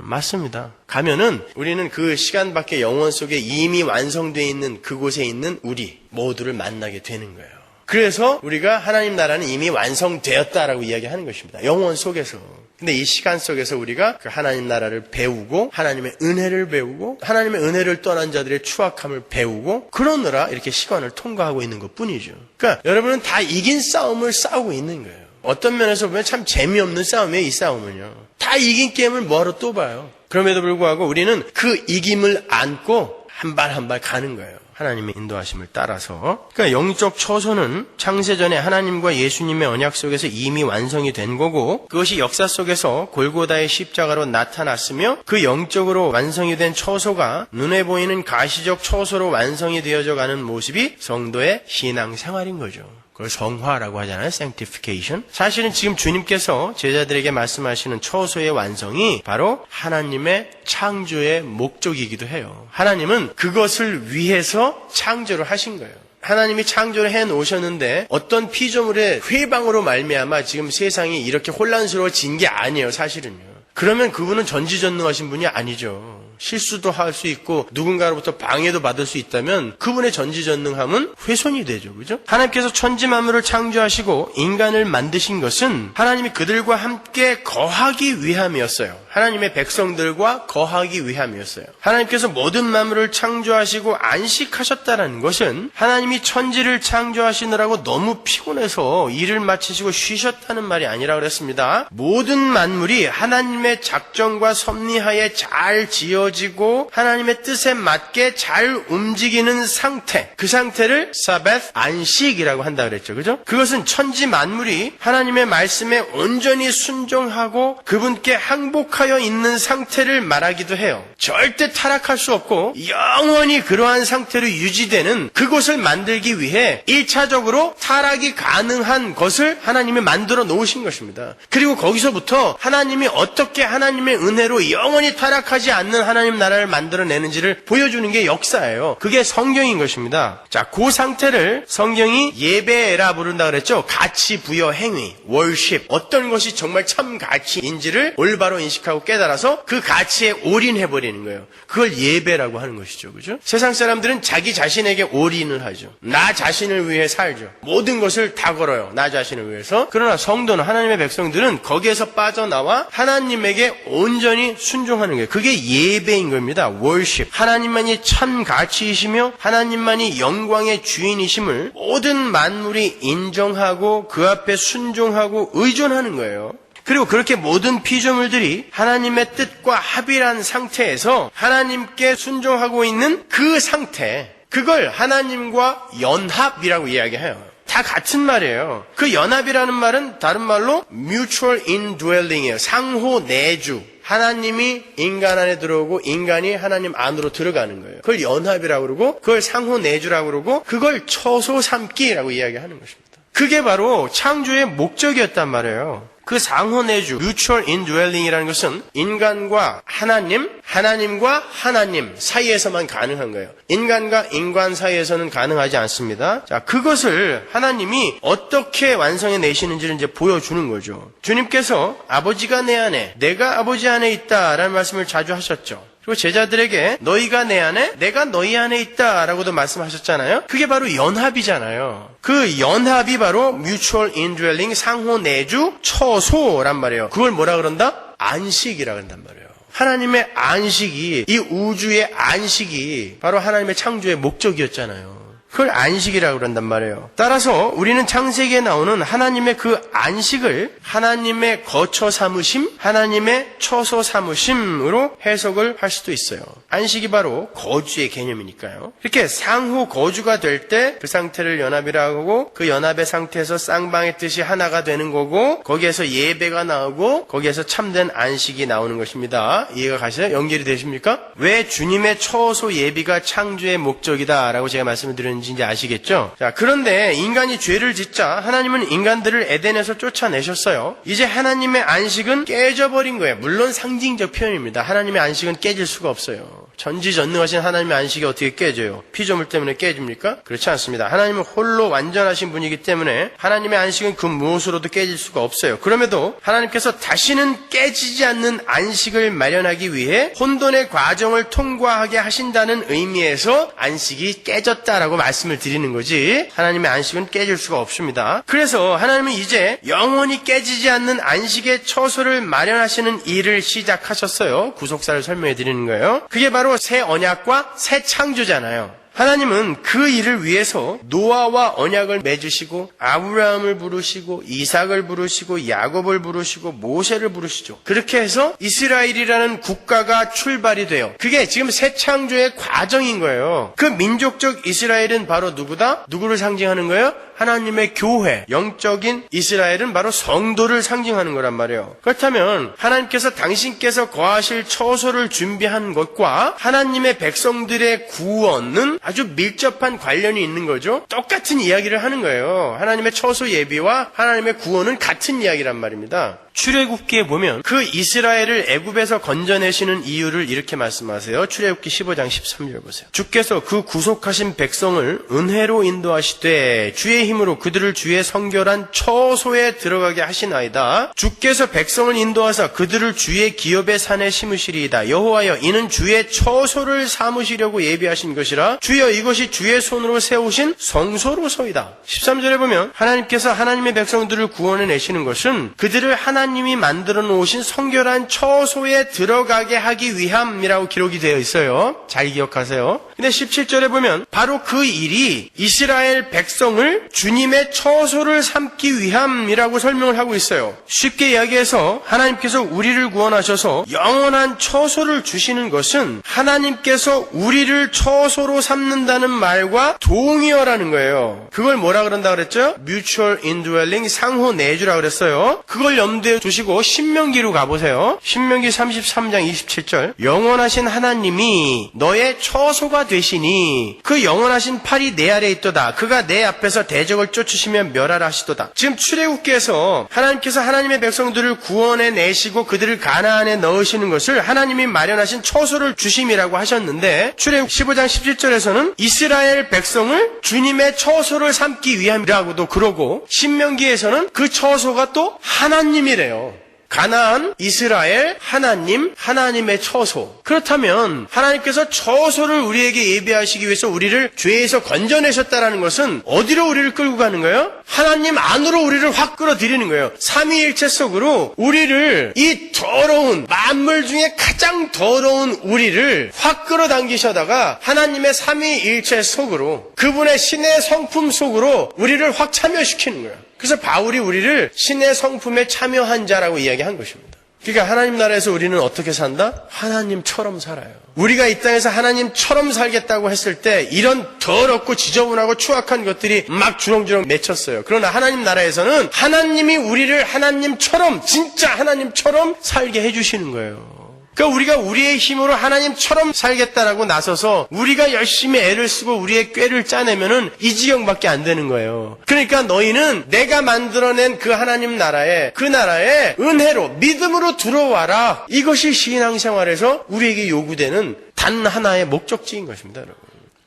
Speaker 1: 맞습니다. 가면은 우리는 그 시간밖에 영원 속에 이미 완성되어 있는 그곳에 있는 우리 모두를 만나게 되는 거예요. 그래서 우리가 하나님 나라는 이미 완성되었다라고 이야기하는 것입니다. 영원 속에서. 근데 이 시간 속에서 우리가 그 하나님 나라를 배우고 하나님의 은혜를 배우고 하나님의 은혜를 떠난 자들의 추악함을 배우고 그러느라 이렇게 시간을 통과하고 있는 것뿐이죠. 그러니까 여러분은 다 이긴 싸움을 싸우고 있는 거예요. 어떤 면에서 보면 참 재미없는 싸움이에요, 이 싸움은요. 다 이긴 게임을 뭐하러 또 봐요. 그럼에도 불구하고 우리는 그 이김을 안고 한 발 한 발 가는 거예요. 하나님의 인도하심을 따라서. 그러니까 영적 처소는 창세전에 하나님과 예수님의 언약 속에서 이미 완성이 된 거고 그것이 역사 속에서 골고다의 십자가로 나타났으며 그 영적으로 완성이 된 처소가 눈에 보이는 가시적 처소로 완성이 되어져 가는 모습이 성도의 신앙생활인 거죠. 그걸 성화라고 하잖아요. sanctification. 사실은 지금 주님께서 제자들에게 말씀하시는 처소의 완성이 바로 하나님의 창조의 목적이기도 해요. 하나님은 그것을 위해서 창조를 하신 거예요. 하나님이 창조를 해놓으셨는데 어떤 피조물의 회방으로 말미암아 지금 세상이 이렇게 혼란스러워진 게 아니에요. 사실은요. 그러면 그분은 전지전능하신 분이 아니죠. 실수도 할 수 있고 누군가로부터 방해도 받을 수 있다면 그분의 전지전능함은 훼손이 되죠. 그죠? 하나님께서 천지만물을 창조하시고 인간을 만드신 것은 하나님이 그들과 함께 거하기 위함이었어요. 하나님의 백성들과 거하기 위함이었어요. 하나님께서 모든 만물을 창조하시고 안식하셨다는 것은 하나님이 천지를 창조하시느라고 너무 피곤해서 일을 마치시고 쉬셨다는 말이 아니라 그랬습니다. 모든 만물이 하나님의 작정과 섭리하에 잘 지어 이루어지고 하나님의 뜻에 맞게 잘 움직이는 상태, 그 상태를 사벳, 안식이라고 한다 그랬죠. 그죠? 그것은 천지 만물이 하나님의 말씀에 온전히 순종하고 그분께 항복하여 있는 상태를 말하기도 해요. 절대 타락할 수 없고 영원히 그러한 상태로 유지되는 그곳을 만들기 위해 1차적으로 타락이 가능한 것을 하나님이 만들어 놓으신 것입니다. 그리고 거기서부터 하나님이 어떻게 하나님의 은혜로 영원히 타락하지 않는 하나님 나라를 만들어내는지를 보여주는 게 역사예요. 그게 성경인 것입니다. 자, 그 상태를 성경이 예배라 부른다 그랬죠. 가치 부여 행위, 월십, 어떤 것이 정말 참 가치인지를 올바로 인식하고 깨달아서 그 가치에 올인해버리는 거예요. 그걸 예배라고 하는 것이죠. 그죠? 세상 사람들은 자기 자신에게 올인을 하죠. 나 자신을 위해 살죠. 모든 것을 다 걸어요. 나 자신을 위해서. 그러나 성도는, 하나님의 백성들은 거기에서 빠져나와 하나님에게 온전히 순종하는 거예요. 그게 예배인 겁니다. 월십. 하나님만이 참 가치이시며 하나님만이 영광의 주인이심을 모든 만물이 인정하고 그 앞에 순종하고 의존하는 거예요. 그리고 그렇게 모든 피조물들이 하나님의 뜻과 합일한 상태에서 하나님께 순종하고 있는 그 상태, 그걸 하나님과 연합이라고 이야기해요. 다 같은 말이에요. 그 연합이라는 말은 다른 말로 mutual indwelling이에요. 상호 내주. 하나님이 인간 안에 들어오고 인간이 하나님 안으로 들어가는 거예요. 그걸 연합이라고 그러고 그걸 상호 내주라고 그러고 그걸 처소 삼기라고 이야기하는 것입니다. 그게 바로 창조의 목적이었단 말이에요. 그 상호내주, mutual indwelling이라는 것은 인간과 하나님, 하나님과 하나님 사이에서만 가능한 거예요. 인간과 인간 사이에서는 가능하지 않습니다. 자, 그것을 하나님이 어떻게 완성해 내시는지를 이제 보여주는 거죠. 주님께서 아버지가 내 안에, 내가 아버지 안에 있다라는 말씀을 자주 하셨죠. 그리고 제자들에게 너희가 내 안에, 내가 너희 안에 있다라고도 말씀하셨잖아요. 그게 바로 연합이잖아요. 그 연합이 바로 mutual indwelling, 상호 내주, 처소란 말이에요. 그걸 뭐라 그런다? 안식이라 그런단 말이에요. 하나님의 안식이, 이 우주의 안식이 바로 하나님의 창조의 목적이었잖아요. 그걸 안식이라고 그런단 말이에요. 따라서 우리는 창세기에 나오는 하나님의 그 안식을 하나님의 거처 삼으심, 하나님의 처소 삼으심으로 해석을 할 수도 있어요. 안식이 바로 거주의 개념이니까요. 이렇게 상호 거주가 될 때 그 상태를 연합이라고 하고 그 연합의 상태에서 쌍방의 뜻이 하나가 되는 거고 거기에서 예배가 나오고 거기에서 참된 안식이 나오는 것입니다. 이해가 가시나요? 연결이 되십니까? 왜 주님의 처소 예비가 창조의 목적이다라고 제가 말씀을 드렸는지 이제 아시겠죠? 자, 그런데 인간이 죄를 짓자 하나님은 인간들을 에덴에서 쫓아내셨어요. 이제 하나님의 안식은 깨져버린 거예요. 물론 상징적 표현입니다. 하나님의 안식은 깨질 수가 없어요. 전지전능하신 하나님의 안식이 어떻게 깨져요? 피조물 때문에 깨집니까? 그렇지 않습니다. 하나님은 홀로 완전하신 분이기 때문에 하나님의 안식은 그 무엇으로도 깨질 수가 없어요. 그럼에도 하나님께서 다시는 깨지지 않는 안식을 마련하기 위해 혼돈의 과정을 통과하게 하신다는 의미에서 안식이 깨졌다라고 말씀을 드리는 거지 하나님의 안식은 깨질 수가 없습니다. 그래서 하나님은 이제 영원히 깨지지 않는 안식의 처소를 마련하시는 일을 시작하셨어요. 구속사를 설명해 드리는 거예요. 그게 바로 새 언약과 새 창조잖아요. 하나님은 그 일을 위해서 노아와 언약을 맺으시고 아브라함을 부르시고 이삭을 부르시고 야곱을 부르시고 모세를 부르시죠. 그렇게 해서 이스라엘이라는 국가가 출발이 돼요. 그게 지금 새 창조의 과정인 거예요. 그 민족적 이스라엘은 바로 누구다? 누구를 상징하는 거예요? 하나님의 교회, 영적인 이스라엘은 바로 성도를 상징하는 거란 말이에요. 그렇다면 하나님께서 당신께서 거하실 처소를 준비한 것과 하나님의 백성들의 구원은 아주 밀접한 관련이 있는 거죠. 똑같은 이야기를 하는 거예요. 하나님의 처소 예비와 하나님의 구원은 같은 이야기란 말입니다. 출애굽기에 보면 그 이스라엘을 애굽에서 건져내시는 이유를 이렇게 말씀하세요. 출애굽기 15장 13절 보세요. 주께서 그 구속하신 백성을 은혜로 인도하시되 주의 힘으로 그들을 주의 성결한 처소에 들어가게 하시나이다. 주께서 백성을 인도하사 그들을 주의 기업의 산에 심으시리이다. 여호와여 이는 주의 처소를 삼으시려고 예비하신 것이라. 주여 이것이 주의 손으로 세우신 성소로소이다. 13절에 보면 하나님께서 하나님의 백성들을 구원해 내시는 것은 그들을 하나님이 만들어 놓으신 성결한 처소에 들어가게 하기 위함이라고 기록이 되어 있어요. 잘 기억하세요. 근데 17절에 보면 바로 그 일이 이스라엘 백성을 주님의 처소를 삼기 위함이라고 설명을 하고 있어요. 쉽게 이야기해서 하나님께서 우리를 구원하셔서 영원한 처소를 주시는 것은 하나님께서 우리를 처소로 삼는다는 말과 동의어라는 거예요. 그걸 뭐라 그런다 그랬죠? Mutual indwelling, 상호 내주라 그랬어요. 그걸 염두에 두시고 신명기로 가보세요. 신명기 33장 27절. 영원하신 하나님이 너의 처소가 되시니 그 영원하신 팔이 내 아래에 있도다. 그가 내 앞에서 대적을 쫓으시며 멸하라 하시도다. 지금 출애굽기에서 하나님께서 하나님의 백성들을 구원해 내시고 그들을 가나안에 넣으시는 것을 하나님이 마련하신 처소를 주심이라고 하셨는데, 출애굽 15장 17절에서는 이스라엘 백성을 주님의 처소를 삼기 위함이라고도 그러고, 신명기에서는 그 처소가 또 하나님이래요. 가나안, 이스라엘, 하나님, 하나님의 처소. 그렇다면 하나님께서 처소를 우리에게 예비하시기 위해서 우리를 죄에서 건져내셨다는 것은 어디로 우리를 끌고 가는 거예요? 하나님 안으로 우리를 확 끌어들이는 거예요. 삼위일체 속으로 우리를, 이 더러운 만물 중에 가장 더러운 우리를 확 끌어당기셔다가 하나님의 삼위일체 속으로, 그분의 신의 성품 속으로 우리를 확 참여시키는 거예요. 그래서 바울이 우리를 신의 성품에 참여한 자라고 이야기한 것입니다. 그러니까 하나님 나라에서 우리는 어떻게 산다? 하나님처럼 살아요. 우리가 이 땅에서 하나님처럼 살겠다고 했을 때 이런 더럽고 지저분하고 추악한 것들이 막 주렁주렁 맺혔어요. 그러나 하나님 나라에서는 하나님이 우리를 하나님처럼, 진짜 하나님처럼 살게 해주시는 거예요. 그러니까 우리가 우리의 힘으로 하나님처럼 살겠다라고 나서서 우리가 열심히 애를 쓰고 우리의 꾀를 짜내면은 이 지경밖에 안 되는 거예요. 그러니까 너희는 내가 만들어낸 그 하나님 나라에, 그 나라에 은혜로, 믿음으로 들어와라. 이것이 신앙생활에서 우리에게 요구되는 단 하나의 목적지인 것입니다, 여러분.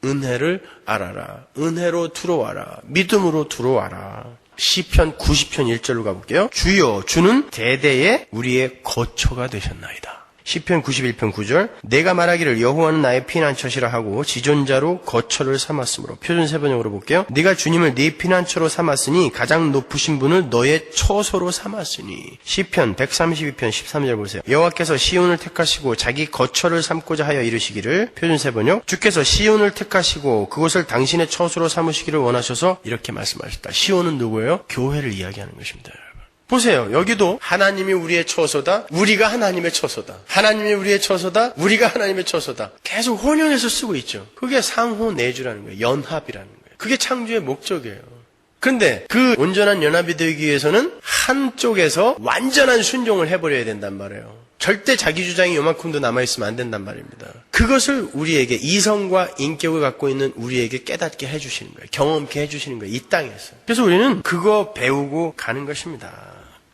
Speaker 1: 은혜를 알아라. 은혜로 들어와라. 믿음으로 들어와라. 시편 90편 1절로 가볼게요. 주여, 주는 대대에 우리의 거처가 되셨나이다. 시편 91편 9절. 내가 말하기를 여호와는 나의 피난처시라 하고 지존자로 거처를 삼았으므로. 표준 세번역으로 볼게요. 네가 주님을 네 피난처로 삼았으니 가장 높으신 분을 너의 처소로 삼았으니. 시편 132편 13절 보세요. 여호와께서 시온을 택하시고 자기 거처를 삼고자 하여 이르시기를. 표준 세번역. 주께서 시온을 택하시고 그곳을 당신의 처소로 삼으시기를 원하셔서 이렇게 말씀하셨다. 시온은 누구예요? 교회를 이야기하는 것입니다. 보세요. 여기도 하나님이 우리의 처소다. 우리가 하나님의 처소다. 하나님이 우리의 처소다. 우리가 하나님의 처소다. 계속 혼용해서 쓰고 있죠. 그게 상호 내주라는 거예요. 연합이라는 거예요. 그게 창조의 목적이에요. 그런데 그 온전한 연합이 되기 위해서는 한쪽에서 완전한 순종을 해버려야 된단 말이에요. 절대 자기 주장이 요만큼도 남아있으면 안 된단 말입니다. 그것을 우리에게, 이성과 인격을 갖고 있는 우리에게 깨닫게 해주시는 거예요. 경험케 해주시는 거예요. 이 땅에서. 그래서 우리는 그거 배우고 가는 것입니다.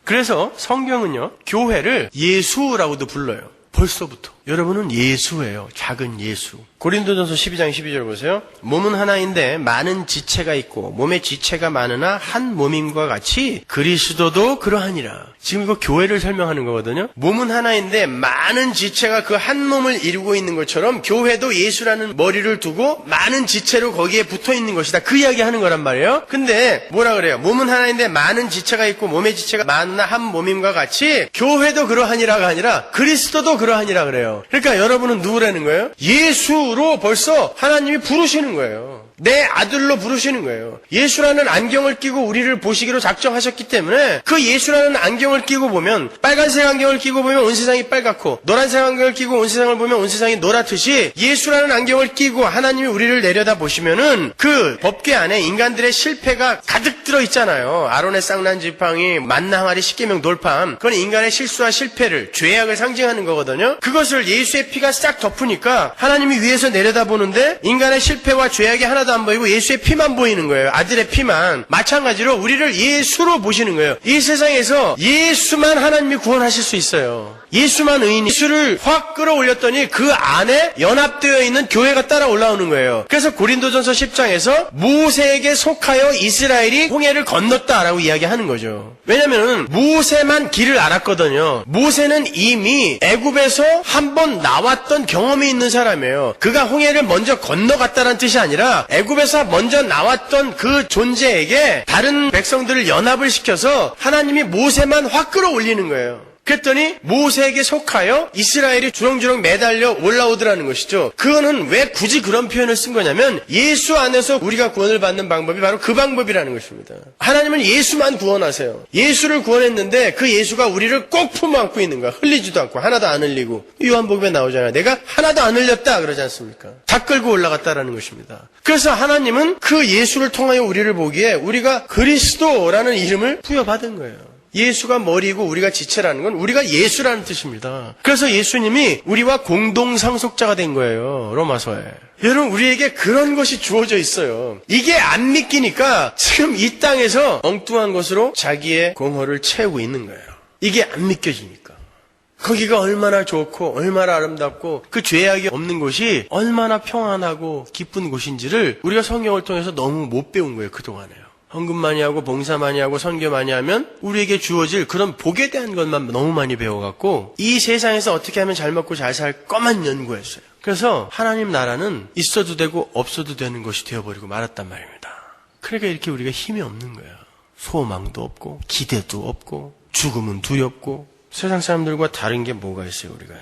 Speaker 1: 그래서 성경은요, 교회를 예수라고도 불러요. 벌써부터. 여러분은 예수예요. 작은 예수. 고린도전서 12장 12절 보세요. 몸은 하나인데 많은 지체가 있고 몸의 지체가 많으나 한 몸임과 같이 그리스도도 그러하니라. 지금 이거 교회를 설명하는 거거든요. 몸은 하나인데 많은 지체가 그 한 몸을 이루고 있는 것처럼 교회도 예수라는 머리를 두고 많은 지체로 거기에 붙어 있는 것이다. 그 이야기 하는 거란 말이에요. 근데 뭐라 그래요? 몸은 하나인데 많은 지체가 있고 몸의 지체가 많으나 한 몸임과 같이 교회도 그러하니라가 아니라 그리스도도 그러하니라 그래요. 그러니까 여러분은 누구라는 거예요? 예수로 벌써 하나님이 부르시는 거예요. 내 아들로 부르시는 거예요. 예수라는 안경을 끼고 우리를 보시기로 작정하셨기 때문에 그 예수라는 안경을 끼고 보면, 빨간색 안경을 끼고 보면 온 세상이 빨갛고 노란색 안경을 끼고 온 세상을 보면 온 세상이 노랗듯이 예수라는 안경을 끼고 하나님이 우리를 내려다 보시면은 그 법궤 안에 인간들의 실패가 가득 들어 있잖아요. 아론의 쌍난 지팡이, 만나 항아리, 십계명 돌판. 그건 인간의 실수와 실패를, 죄악을 상징하는 거거든요. 그것을 예수의 피가 싹 덮으니까 하나님이 위에서 내려다 보는데 인간의 실패와 죄악이 하나도 안 보이고 예수의 피만 보이는 거예요. 아들의 피만. 마찬가지로 우리를 예수로 보시는 거예요. 이 세상에서 예수만 하나님이 구원하실 수 있어요. 예수만 의인이. 예수를 확 끌어올렸더니 그 안에 연합되어 있는 교회가 따라 올라오는 거예요. 그래서 고린도전서 10장에서 모세에게 속하여 이스라엘이 홍해를 건넜다라고 이야기하는 거죠. 왜냐면은 모세만 길을 알았거든요. 모세는 이미 애굽에서 한번 나왔던 경험이 있는 사람이에요. 그가 홍해를 먼저 건너갔다는 뜻이 아니라 애굽에서 먼저 나왔던 그 존재에게 다른 백성들을 연합을 시켜서 하나님이 모세만 확 끌어올리는 거예요. 그랬더니 모세에게 속하여 이스라엘이 주렁주렁 매달려 올라오더라는 것이죠. 그거는 왜 굳이 그런 표현을 쓴 거냐면 예수 안에서 우리가 구원을 받는 방법이 바로 그 방법이라는 것입니다. 하나님은 예수만 구원하세요. 예수를 구원했는데 그 예수가 우리를 꼭 품어 안고 있는 거야. 흘리지도 않고 하나도 안 흘리고. 요한복음에 나오잖아요. 내가 하나도 안 흘렸다 그러지 않습니까? 다 끌고 올라갔다라는 것입니다. 그래서 하나님은 그 예수를 통하여 우리를 보기에 우리가 그리스도라는 이름을 부여받은 거예요. 예수가 머리고 우리가 지체라는 건 우리가 예수라는 뜻입니다. 그래서 예수님이 우리와 공동 상속자가 된 거예요. 로마서에. 여러분 우리에게 그런 것이 주어져 있어요. 이게 안 믿기니까 지금 이 땅에서 엉뚱한 것으로 자기의 공허를 채우고 있는 거예요. 이게 안 믿겨지니까. 거기가 얼마나 좋고 얼마나 아름답고 그 죄악이 없는 곳이 얼마나 평안하고 기쁜 곳인지를 우리가 성경을 통해서 너무 못 배운 거예요. 그동안에요. 헌금 많이 하고 봉사 많이 하고 선교 많이 하면 우리에게 주어질 그런 복에 대한 것만 너무 많이 배워갖고 이 세상에서 어떻게 하면 잘 먹고 잘 살 것만 연구했어요. 그래서 하나님 나라는 있어도 되고 없어도 되는 것이 되어버리고 말았단 말입니다. 그러니까 이렇게 우리가 힘이 없는 거예요. 소망도 없고 기대도 없고 죽음은 두렵고 세상 사람들과 다른 게 뭐가 있어요 우리가요.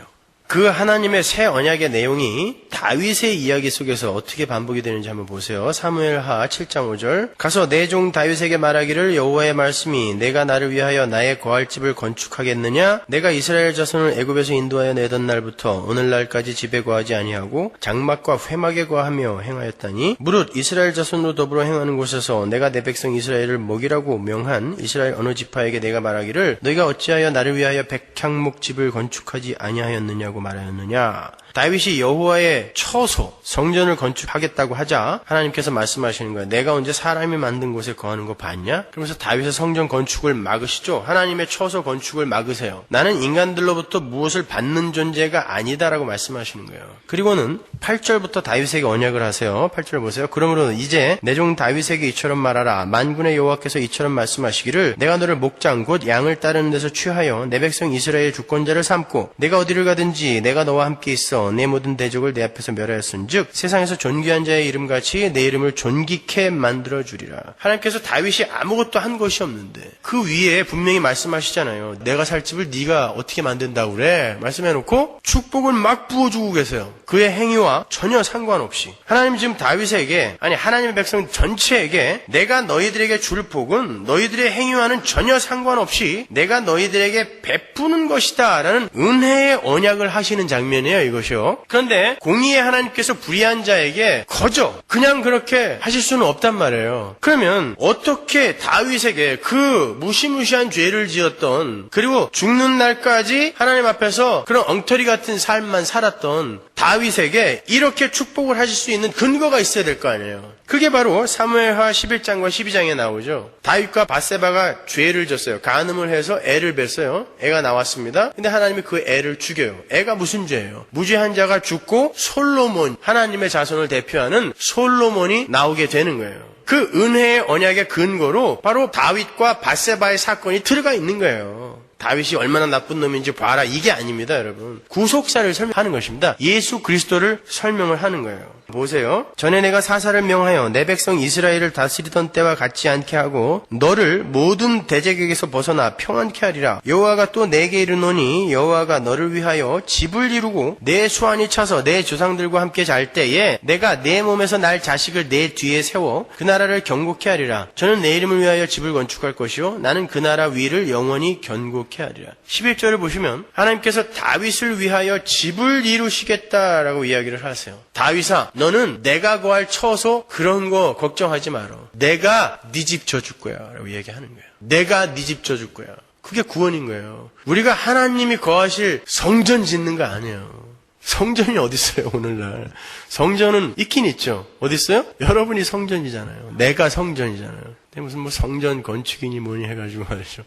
Speaker 1: 그 하나님의 새 언약의 내용이 다윗의 이야기 속에서 어떻게 반복이 되는지 한번 보세요. 사무엘하 7장 5절 가서 내 종 다윗에게 말하기를 여호와의 말씀이 내가 나를 위하여 나의 거할 집을 건축하겠느냐 내가 이스라엘 자손을 애굽에서 인도하여 내던 날부터 오늘날까지 집에 거하지 아니하고 장막과 회막에 거하며 행하였다니 무릇 이스라엘 자손으로 더불어 행하는 곳에서 내가 내 백성 이스라엘을 먹이라고 명한 이스라엘 어느 지파에게 내가 말하기를 너희가 어찌하여 나를 위하여 백향목 집을 건축하지 아니하였느냐고 말하였느냐. 다윗이 여호와의 처소 성전을 건축하겠다고 하자 하나님께서 말씀하시는 거예요. 내가 언제 사람이 만든 곳에 거하는 거 봤냐? 그러면서 다윗의 성전 건축을 막으시죠. 하나님의 처소 건축을 막으세요. 나는 인간들로부터 무엇을 받는 존재가 아니다라고 말씀하시는 거예요. 그리고는 8절부터 다윗에게 언약을 하세요. 8절 보세요. 그러므로 이제 내 종 다윗에게 이처럼 말하라. 만군의 여호와께서 이처럼 말씀하시기를 내가 너를 목장 곧 양을 따르는 데서 취하여 내 백성 이스라엘 주권자를 삼고 내가 어디를 가든지 내가 너와 함께 있어 내 모든 대적을 내 앞에서 멸하였은즉 세상에서 존귀한 자의 이름같이 내 이름을 존귀케 만들어주리라. 하나님께서 다윗이 아무것도 한 것이 없는데 그 위에 분명히 말씀하시잖아요. 내가 살 집을 네가 어떻게 만든다고 그래? 말씀해놓고 축복을 막 부어주고 계세요. 그의 행위와 전혀 상관없이. 하나님 지금 다윗에게 아니 하나님의 백성 전체에게 내가 너희들에게 줄 복은 너희들의 행위와는 전혀 상관없이 내가 너희들에게 베푸는 것이다 라는 은혜의 언약을 하시는 장면이에요. 이것이요. 그런데 공의의 하나님께서 불의한 자에게 거저 그냥 그렇게 하실 수는 없단 말이에요. 그러면 어떻게 다윗에게 그 무시무시한 죄를 지었던 그리고 죽는 날까지 하나님 앞에서 그런 엉터리 같은 삶만 살았던 다윗에게 이렇게 축복을 하실 수 있는 근거가 있어야 될 거 아니에요. 그게 바로 사무엘하 11장과 12장에 나오죠. 다윗과 밧세바가 죄를 졌어요. 간음을 해서 애를 뱄어요. 애가 나왔습니다. 근데 하나님이 그 애를 죽여요. 애가 무슨 죄예요? 무죄한 자가 죽고 솔로몬, 하나님의 자손을 대표하는 솔로몬이 나오게 되는 거예요. 그 은혜의 언약의 근거로 바로 다윗과 밧세바의 사건이 들어가 있는 거예요. 다윗이 얼마나 나쁜 놈인지 봐라. 이게 아닙니다, 여러분. 구속사를 설명하는 것입니다. 예수 그리스도를 설명을 하는 거예요. 보세요. 전에 내가 사사를 명하여 내 백성 이스라엘을 다스리던 때와 같지 않게 하고 너를 모든 대적에게서 벗어나 평안케 하리라. 여호와가 또 내게 이르노니 여호와가 너를 위하여 집을 이루고 내 수완이 차서 내 조상들과 함께 잘 때에 내가 내 몸에서 날 자식을 내 뒤에 세워 그 나라를 견고케 하리라. 저는 내 이름을 위하여 집을 건축할 것이요 나는 그 나라 위를 영원히 견고케 하리라. 11절을 보시면 하나님께서 다윗을 위하여 집을 이루시겠다라고 이야기를 하세요. 다윗아, 너는 내가 거할 처소 그런 거 걱정하지 마라. 내가 네 집 져줄 거야 라고 얘기하는 거예요. 내가 네 집 져줄 거야. 그게 구원인 거예요. 우리가 하나님이 거하실 성전 짓는 거 아니에요. 성전이 어디 있어요 오늘날. 성전은 있긴 있죠. 어디 있어요? 여러분이 성전이잖아요. 내가 성전이잖아요. 근데 무슨 뭐 성전 건축이니 뭐니 해가지고 말이죠.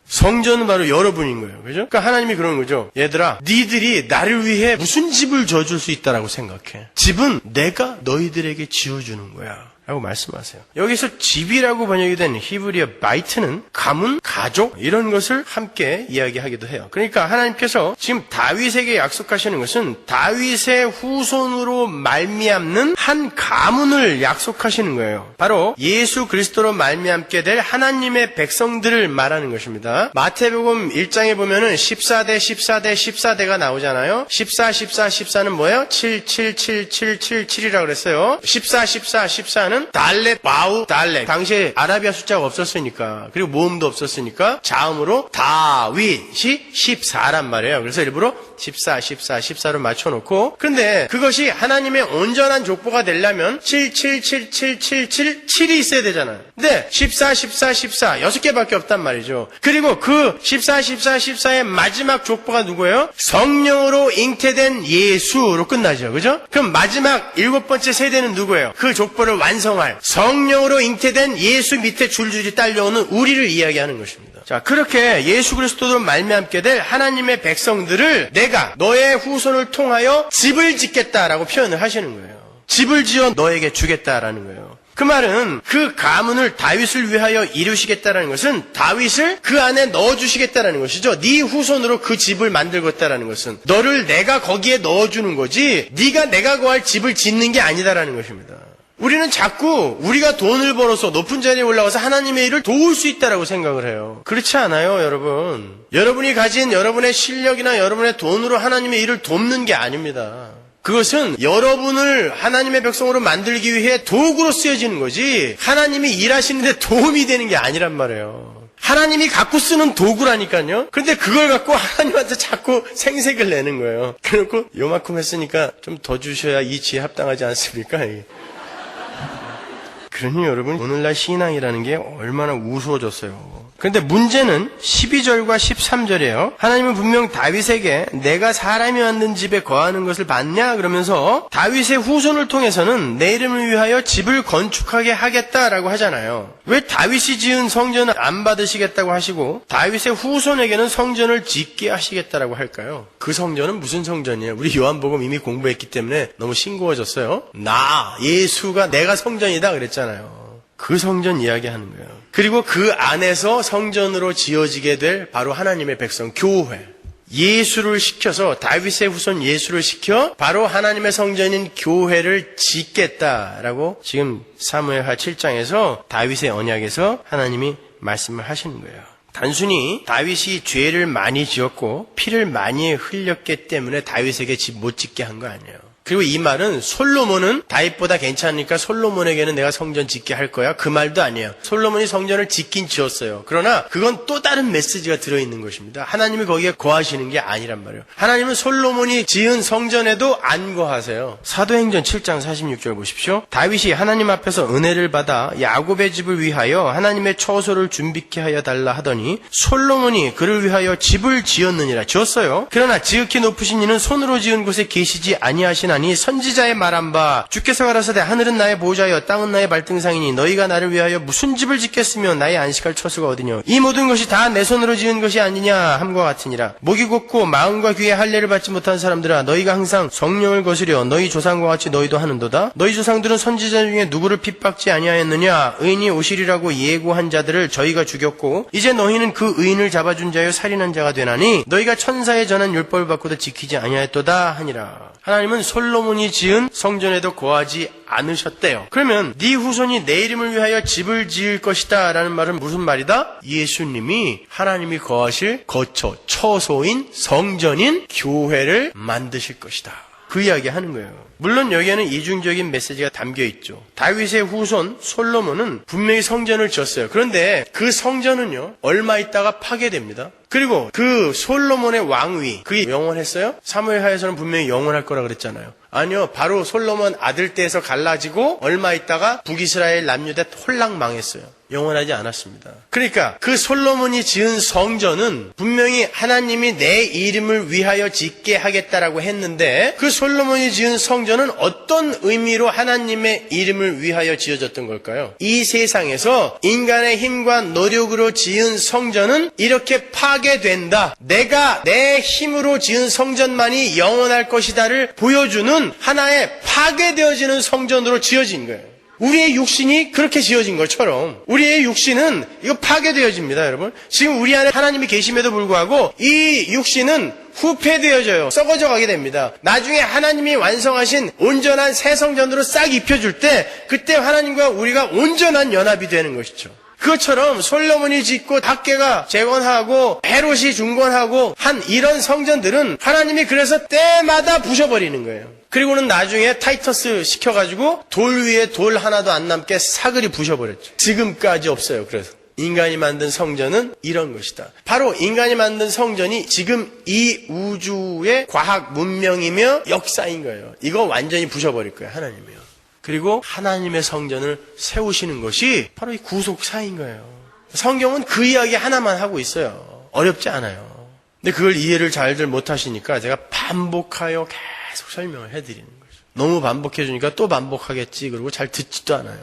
Speaker 1: 성전은 바로 여러분인 거예요. 그죠? 그러니까 하나님이 그러는 거죠. 얘들아, 니들이 나를 위해 무슨 집을 져줄 수 있다라고 생각해. 집은 내가 너희들에게 지어주는 거야. 라고 말씀하세요. 여기서 집이라고 번역이 된 히브리어 바이트는 가문, 가족 이런 것을 함께 이야기하기도 해요. 그러니까 하나님께서 지금 다윗에게 약속하시는 것은 다윗의 후손으로 말미암는 한 가문을 약속하시는 거예요. 바로 예수 그리스도로 말미암게 될 하나님의 백성들을 말하는 것입니다. 마태복음 1장에 보면은 14대, 14대, 14대가 나오잖아요. 14, 14, 14는 뭐예요? 7, 7, 7, 7, 7, 7이라고 그랬어요. 14, 14, 14는 달렛, 바우, 달렛. 당시에 아라비아 숫자가 없었으니까, 그리고 모음도 없었으니까 자음으로 다윗이 14란 말이에요. 그래서 일부러 14, 14, 14로 맞춰놓고, 근데 그것이 하나님의 온전한 족보가 되려면 7, 7, 7, 7, 7, 7, 7이 있어야 되잖아요. 근데 14, 14, 14, 6개밖에 없단 말이죠. 그리고 그 14, 14, 14의 마지막 족보가 누구예요? 성령으로 잉태된 예수로 끝나죠. 그죠? 그럼 마지막 7번째 세대는 누구예요? 그 족보를 완성할 성령으로 잉태된 예수 밑에 줄줄이 딸려오는 우리를 이야기하는 것입니다. 자, 그렇게 예수 그리스도로 말미암게 될 하나님의 백성들을 내가 너의 후손을 통하여 집을 짓겠다라고 표현을 하시는 거예요. 집을 지어 너에게 주겠다라는 거예요. 그 말은 그 가문을 다윗을 위하여 이루시겠다라는 것은 다윗을 그 안에 넣어주시겠다라는 것이죠. 네 후손으로 그 집을 만들겠다라는 것은 너를 내가 거기에 넣어주는 거지 네가 내가 거할 집을 짓는 게 아니다라는 것입니다. 우리는 자꾸 우리가 돈을 벌어서 높은 자리에 올라가서 하나님의 일을 도울 수 있다라고 생각을 해요. 그렇지 않아요, 여러분. 여러분이 가진 여러분의 실력이나 여러분의 돈으로 하나님의 일을 돕는 게 아닙니다. 그것은 여러분을 하나님의 백성으로 만들기 위해 도구로 쓰여지는 거지 하나님이 일하시는데 도움이 되는 게 아니란 말이에요. 하나님이 갖고 쓰는 도구라니까요. 그런데 그걸 갖고 하나님한테 자꾸 생색을 내는 거예요. 그래놓고 요만큼 했으니까 좀 더 주셔야 이 지에 합당하지 않습니까? 그러니 여러분 오늘날 신앙이라는 게 얼마나 우스워졌어요. 그런데 문제는 12절과 13절이에요. 하나님은 분명 다윗에게 내가 사람이 만든 집에 거하는 것을 봤냐? 그러면서 다윗의 후손을 통해서는 내 이름을 위하여 집을 건축하게 하겠다라고 하잖아요. 왜 다윗이 지은 성전을 안 받으시겠다고 하시고 다윗의 후손에게는 성전을 짓게 하시겠다라고 할까요? 그 성전은 무슨 성전이에요? 우리 요한복음 이미 공부했기 때문에 너무 싱거워졌어요. 예수가 내가 성전이다 그랬잖아요. 그 성전 이야기하는 거예요. 그리고 그 안에서 성전으로 지어지게 될 바로 하나님의 백성, 교회. 예수를 시켜서 다윗의 후손 예수를 시켜 바로 하나님의 성전인 교회를 짓겠다라고 지금 사무엘하 7장에서 다윗의 언약에서 하나님이 말씀을 하시는 거예요. 단순히 다윗이 죄를 많이 지었고 피를 많이 흘렸기 때문에 다윗에게 집 못 짓게 한 거 아니에요. 그리고 이 말은 솔로몬은 다윗보다 괜찮으니까 솔로몬에게는 내가 성전 짓게 할 거야. 그 말도 아니에요. 솔로몬이 성전을 짓긴 지었어요. 그러나 그건 또 다른 메시지가 들어있는 것입니다. 하나님이 거기에 거하시는 게 아니란 말이에요. 하나님은 솔로몬이 지은 성전에도 안 거하세요. 사도행전 7장 46절 보십시오. 다윗이 하나님 앞에서 은혜를 받아 야곱의 집을 위하여 하나님의 처소를 준비케 하여 달라 하더니 솔로몬이 그를 위하여 집을 지었느니라. 지었어요. 그러나 지극히 높으신 이는 손으로 지은 곳에 계시지 아니하시나니 선지자의 말한 바 주께서 가라사대 하늘은 나의 보호자여 땅은 나의 발등상이니 너희가 나를 위하여 무슨 집을 짓겠으며 나의 안식할 처소가 어디뇨. 이 모든 것이 다 내 손으로 지은 것이 아니냐 함과 같으니라. 목이 곧고 마음과 귀에 할례를 받지 못한 사람들아 너희가 항상 성령을 거스려 너희 조상과 같이 너희도 하는도다. 너희 조상들은 선지자 중에 누구를 핍박지 아니하였느냐. 의인이 오시리라고 예고한 자들을 저희가 죽였고 이제 너희는 그 의인을 잡아준 자여 살인한 자가 되나니 너희가 천사에 전한 율법을 받고도 지키지 아니하였도다 하니라. 하나님은 솔로몬이 지은 성전에도 거하지 않으셨대요. 그러면 네 후손이 내 이름을 위하여 집을 지을 것이다 라는 말은 무슨 말이다? 예수님이 하나님이 거하실 거처, 처소인 성전인 교회를 만드실 것이다. 그 이야기 하는 거예요. 물론 여기에는 이중적인 메시지가 담겨 있죠. 다윗의 후손 솔로몬은 분명히 성전을 지었어요. 그런데 그 성전은요 얼마 있다가 파괴됩니다. 그리고 그 솔로몬의 왕위 그게 영원했어요? 사무엘하에서는 분명히 영원할 거라 그랬잖아요. 아니요, 바로 솔로몬 아들 때에서 갈라지고 얼마 있다가 북이스라엘 남유다 홀랑 망했어요. 영원하지 않았습니다. 그러니까 그 솔로몬이 지은 성전은 분명히 하나님이 내 이름을 위하여 짓게 하겠다라고 했는데 그 솔로몬이 지은 성전은 어떤 의미로 하나님의 이름을 위하여 지어졌던 걸까요? 이 세상에서 인간의 힘과 노력으로 지은 성전은 이렇게 파괴된다. 내가 내 힘으로 지은 성전만이 영원할 것이다를 보여주는 하나의 파괴되어지는 성전으로 지어진 거예요. 우리의 육신이 그렇게 지어진 것처럼 우리의 육신은 이거 파괴되어집니다, 여러분. 지금 우리 안에 하나님이 계심에도 불구하고 이 육신은 후패되어져요. 썩어져 가게 됩니다. 나중에 하나님이 완성하신 온전한 새 성전으로 싹 입혀줄 때 그때 하나님과 우리가 온전한 연합이 되는 것이죠. 그것처럼 솔로몬이 짓고 닥개가 재건하고 헤롯이 중건하고 한 이런 성전들은 하나님이 그래서 때마다 부셔버리는 거예요. 그리고는 나중에 타이터스 시켜가지고 돌 위에 돌 하나도 안 남게 사글이 부셔버렸죠. 지금까지 없어요. 그래서 인간이 만든 성전은 이런 것이다. 바로 인간이 만든 성전이 지금 이 우주의 과학 문명이며 역사인 거예요. 이거 완전히 부셔버릴 거예요, 하나님이요. 그리고 하나님의 성전을 세우시는 것이 바로 이 구속사인 거예요. 성경은 그 이야기 하나만 하고 있어요. 어렵지 않아요. 근데 그걸 이해를 잘들 못하시니까 제가 반복하여 계속 설명을 해드리는 거죠. 너무 반복해주니까 또 반복하겠지. 그리고 잘 듣지도 않아요.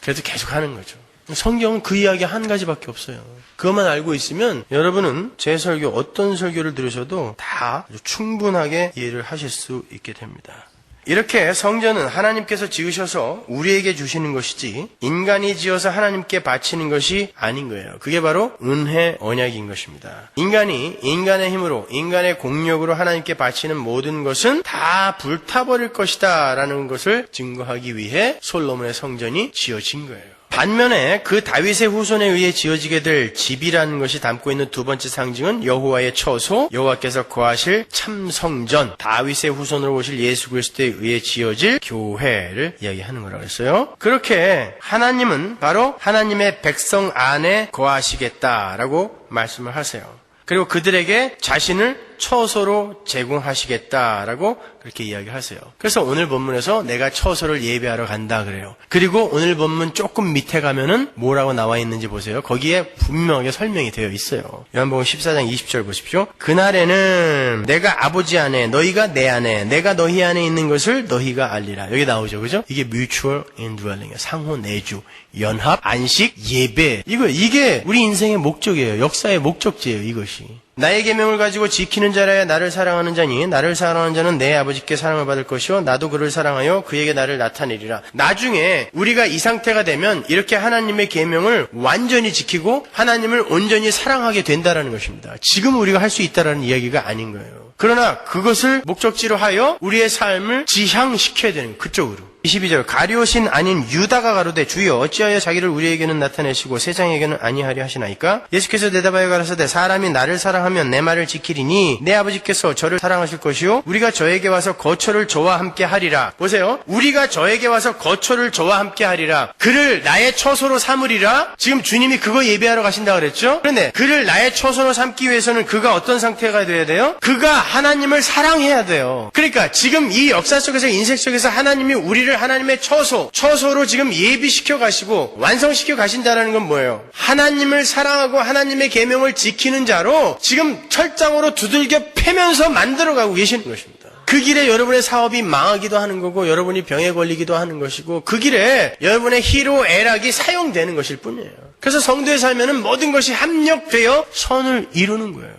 Speaker 1: 그래도 계속 하는 거죠. 성경은 그 이야기 한 가지밖에 없어요. 그것만 알고 있으면 여러분은 제 설교, 어떤 설교를 들으셔도 다 아주 충분하게 이해를 하실 수 있게 됩니다. 이렇게 성전은 하나님께서 지으셔서 우리에게 주시는 것이지 인간이 지어서 하나님께 바치는 것이 아닌 거예요. 그게 바로 은혜 언약인 것입니다. 인간이 인간의 힘으로 인간의 공력으로 하나님께 바치는 모든 것은 다 불타버릴 것이다 라는 것을 증거하기 위해 솔로몬의 성전이 지어진 거예요. 반면에 그 다윗의 후손에 의해 지어지게 될 집이라는 것이 담고 있는 두 번째 상징은 여호와의 처소, 여호와께서 거하실 참성전, 다윗의 후손으로 오실 예수 그리스도에 의해 지어질 교회를 이야기하는 거라고 했어요. 그렇게 하나님은 바로 하나님의 백성 안에 거하시겠다라고 말씀을 하세요. 그리고 그들에게 자신을 처소로 제공하시겠다라고 그렇게 이야기하세요. 그래서 오늘 본문에서 내가 처소를 예배하러 간다 그래요. 그리고 오늘 본문 조금 밑에 가면은 뭐라고 나와 있는지 보세요. 거기에 분명하게 설명이 되어 있어요. 요한복음 14장 20절 보십시오. 그날에는 내가 아버지 안에 너희가 내 안에 내가 너희 안에 있는 것을 너희가 알리라. 여기 나오죠. 그죠? 이게 mutual indwelling이에요. 상호 내주, 연합, 안식, 예배. 이게 우리 인생의 목적이에요. 역사의 목적지예요. 이것이. 나의 계명을 가지고 지키는 자라야 나를 사랑하는 자니 나를 사랑하는 자는 내 아버지께 사랑을 받을 것이요 나도 그를 사랑하여 그에게 나를 나타내리라. 나중에 우리가 이 상태가 되면 이렇게 하나님의 계명을 완전히 지키고 하나님을 온전히 사랑하게 된다라는 것입니다. 지금 우리가 할 수 있다라는 이야기가 아닌 거예요. 그러나 그것을 목적지로 하여 우리의 삶을 지향시켜야 되는 그쪽으로. 22절 가룟신 아닌 유다가 가로되 주여 어찌하여 자기를 우리에게는 나타내시고 세상에게는 아니하려 하시나이까? 예수께서 대답하여 가라사대 사람이 나를 사랑하면 내 말을 지키리니 내 아버지께서 저를 사랑하실 것이요 우리가 저에게 와서 거처를 저와 함께 하리라. 보세요. 우리가 저에게 와서 거처를 저와 함께 하리라. 그를 나의 처소로 삼으리라. 지금 주님이 그거 예배하러 가신다고 그랬죠? 그런데 그를 나의 처소로 삼기 위해서는 그가 어떤 상태가 돼야 돼요? 그가 하나님을 사랑해야 돼요. 그러니까 지금 이 역사 속에서 인생 속에서 하나님이 우리를 하나님의 처소로 지금 예비시켜 가시고 완성시켜 가신다는 건 뭐예요? 하나님을 사랑하고 하나님의 계명을 지키는 자로 지금 철장으로 두들겨 패면서 만들어가고 계시는 것입니다. 그 길에 여러분의 사업이 망하기도 하는 거고 여러분이 병에 걸리기도 하는 것이고 그 길에 여러분의 희로애락이 사용되는 것일 뿐이에요. 그래서 성도에 살면은 모든 것이 합력되어 선을 이루는 거예요.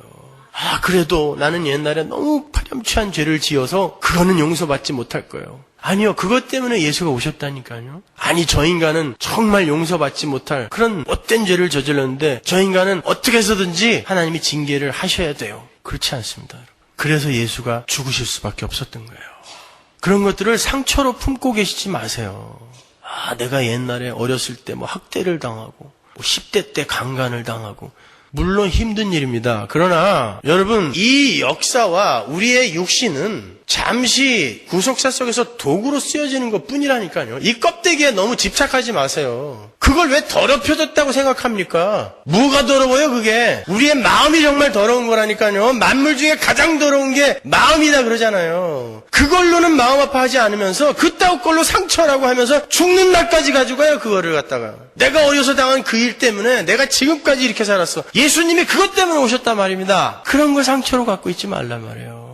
Speaker 1: 그래도 나는 옛날에 너무 파렴치한 죄를 지어서 그거는 용서받지 못할 거예요. 아니요, 그것 때문에 예수가 오셨다니까요. 아니, 저 인간은 정말 용서받지 못할 그런 못된 죄를 저질렀는데 저 인간은 어떻게 해서든지 하나님이 징계를 하셔야 돼요. 그렇지 않습니다. 그래서 예수가 죽으실 수밖에 없었던 거예요. 그런 것들을 상처로 품고 계시지 마세요. 내가 옛날에 어렸을 때 학대를 당하고 10대 때 강간을 당하고 물론 힘든 일입니다. 그러나 여러분 이 역사와 우리의 육신은 잠시 구속사 속에서 도구로 쓰여지는 것뿐이라니까요. 이 껍데기에 너무 집착하지 마세요. 그걸 왜 더럽혀졌다고 생각합니까? 뭐가 더러워요 그게? 우리의 마음이 정말 더러운 거라니까요. 만물 중에 가장 더러운 게 마음이다 그러잖아요. 그걸로는 마음 아파하지 않으면서 그따위 걸로 상처라고 하면서 죽는 날까지 가지고 가요. 그거를 갖다가 내가 어려서 당한 그 일 때문에 내가 지금까지 이렇게 살았어. 예수님이 그것 때문에 오셨단 말입니다. 그런 걸 상처로 갖고 있지 말란 말이에요.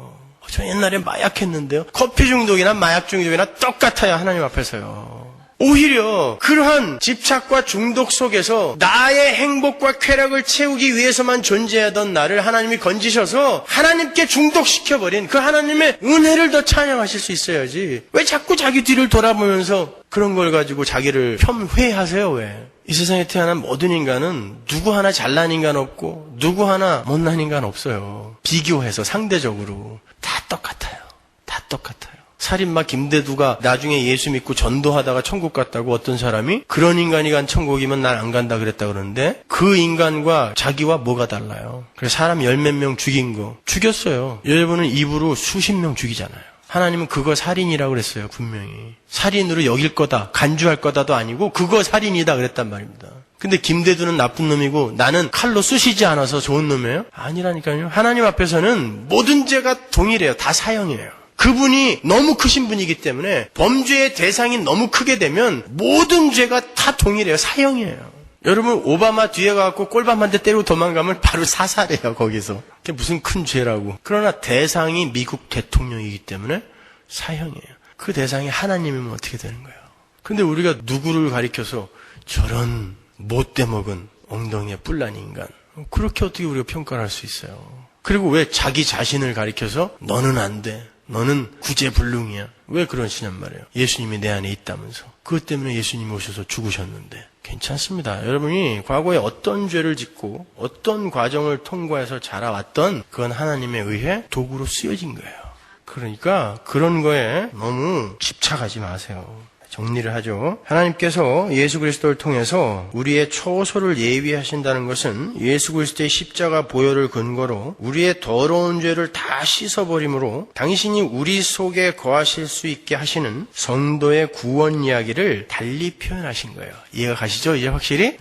Speaker 1: 저 옛날에 마약했는데요. 커피 중독이나 마약 중독이나 똑같아요. 하나님 앞에서요. 오히려 그러한 집착과 중독 속에서 나의 행복과 쾌락을 채우기 위해서만 존재하던 나를 하나님이 건지셔서 하나님께 중독시켜버린 그 하나님의 은혜를 더 찬양하실 수 있어야지. 왜 자꾸 자기 뒤를 돌아보면서 그런 걸 가지고 자기를 폄훼하세요? 왜? 이 세상에 태어난 모든 인간은 누구 하나 잘난 인간 없고 누구 하나 못난 인간 없어요. 비교해서 상대적으로 다 똑같아요. 다 똑같아요. 살인마 김대두가 나중에 예수 믿고 전도하다가 천국 갔다고 어떤 사람이 그런 인간이 간 천국이면 난 안 간다 그랬다 그러는데 그 인간과 자기와 뭐가 달라요? 그래서 사람 열 몇 명 죽인 거 죽였어요. 여러분은 입으로 수십 명 죽이잖아요. 하나님은 그거 살인이라고 그랬어요. 분명히. 살인으로 여길 거다, 간주할 거다도 아니고 그거 살인이다 그랬단 말입니다. 근데 김대두는 나쁜 놈이고 나는 칼로 쑤시지 않아서 좋은 놈이에요? 아니라니까요. 하나님 앞에서는 모든 죄가 동일해요. 다 사형이에요. 그분이 너무 크신 분이기 때문에 범죄의 대상이 너무 크게 되면 모든 죄가 다 동일해요. 사형이에요. 여러분 오바마 뒤에 가서 꼴밤 한 대 때리고 도망가면 바로 사살해요. 거기서. 그게 무슨 큰 죄라고. 그러나 대상이 미국 대통령이기 때문에 사형이에요. 그 대상이 하나님이면 어떻게 되는 거예요? 근데 우리가 누구를 가리켜서 저런 못돼 먹은 엉덩이에 뿔난 인간, 그렇게 어떻게 우리가 평가를 할 수 있어요? 그리고 왜 자기 자신을 가리켜서 너는 안 돼, 너는 구제불능이야, 왜 그러시냔 말이에요. 예수님이 내 안에 있다면서. 그것 때문에 예수님이 오셔서 죽으셨는데. 괜찮습니다. 여러분이 과거에 어떤 죄를 짓고 어떤 과정을 통과해서 자라왔던 그건 하나님에 의해 도구로 쓰여진 거예요. 그러니까 그런 거에 너무 집착하지 마세요. 정리를 하죠. 하나님께서 예수 그리스도를 통해서 우리의 초소를 예비하신다는 것은 예수 그리스도의 십자가 보혈을 근거로 우리의 더러운 죄를 다 씻어버림으로 당신이 우리 속에 거하실 수 있게 하시는 성도의 구원 이야기를 달리 표현하신 거예요. 이해가 가시죠? 이제 확실히?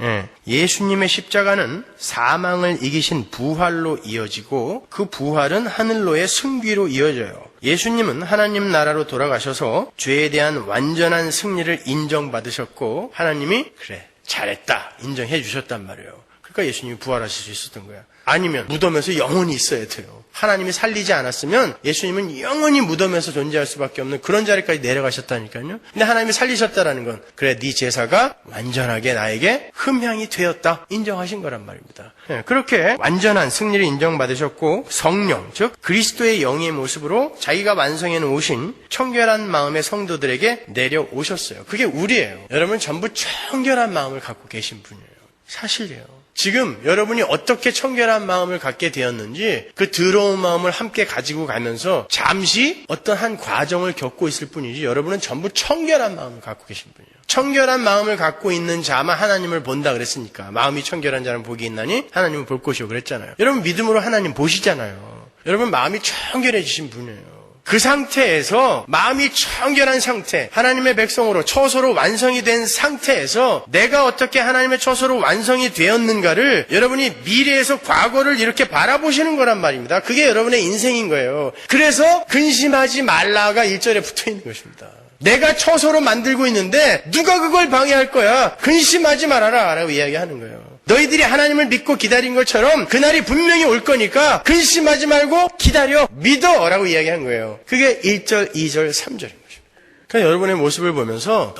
Speaker 1: 예수님의 십자가는 사망을 이기신 부활로 이어지고 그 부활은 하늘로의 승귀로 이어져요. 예수님은 하나님 나라로 돌아가셔서 죄에 대한 완전한 승리를 인정받으셨고 하나님이 그래 잘했다 인정해 주셨단 말이에요. 그러니까 예수님이 부활하실 수 있었던 거야. 아니면 무덤에서 영원히 있어야 돼요. 하나님이 살리지 않았으면 예수님은 영원히 무덤에서 존재할 수밖에 없는 그런 자리까지 내려가셨다니까요. 근데 하나님이 살리셨다라는 건 그래 네 제사가 완전하게 나에게 흠향이 되었다 인정하신 거란 말입니다. 그렇게 완전한 승리를 인정받으셨고 성령 즉 그리스도의 영의 모습으로 자기가 완성해 놓으신 청결한 마음의 성도들에게 내려오셨어요. 그게 우리예요. 여러분 전부 청결한 마음을 갖고 계신 분이에요. 사실이에요. 지금 여러분이 어떻게 청결한 마음을 갖게 되었는지 그 더러운 마음을 함께 가지고 가면서 잠시 어떤 한 과정을 겪고 있을 뿐이지 여러분은 전부 청결한 마음을 갖고 계신 분이에요. 청결한 마음을 갖고 있는 자만 하나님을 본다 그랬으니까 마음이 청결한 자는 복이 있나니 하나님을 볼 것이요 그랬잖아요. 여러분 믿음으로 하나님 보시잖아요. 여러분 마음이 청결해지신 분이에요. 그 상태에서 마음이 청결한 상태, 하나님의 백성으로 처소로 완성이 된 상태에서 내가 어떻게 하나님의 처소로 완성이 되었는가를 여러분이 미래에서 과거를 이렇게 바라보시는 거란 말입니다. 그게 여러분의 인생인 거예요. 그래서 근심하지 말라가 1절에 붙어 있는 것입니다. 내가 처소로 만들고 있는데 누가 그걸 방해할 거야? 근심하지 말아라 라고 이야기하는 거예요. 너희들이 하나님을 믿고 기다린 것처럼 그날이 분명히 올 거니까 근심하지 말고 기다려 믿어 라고 이야기한 거예요. 그게 1절, 2절, 3절인 것입니다. 그러니까 여러분의 모습을 보면서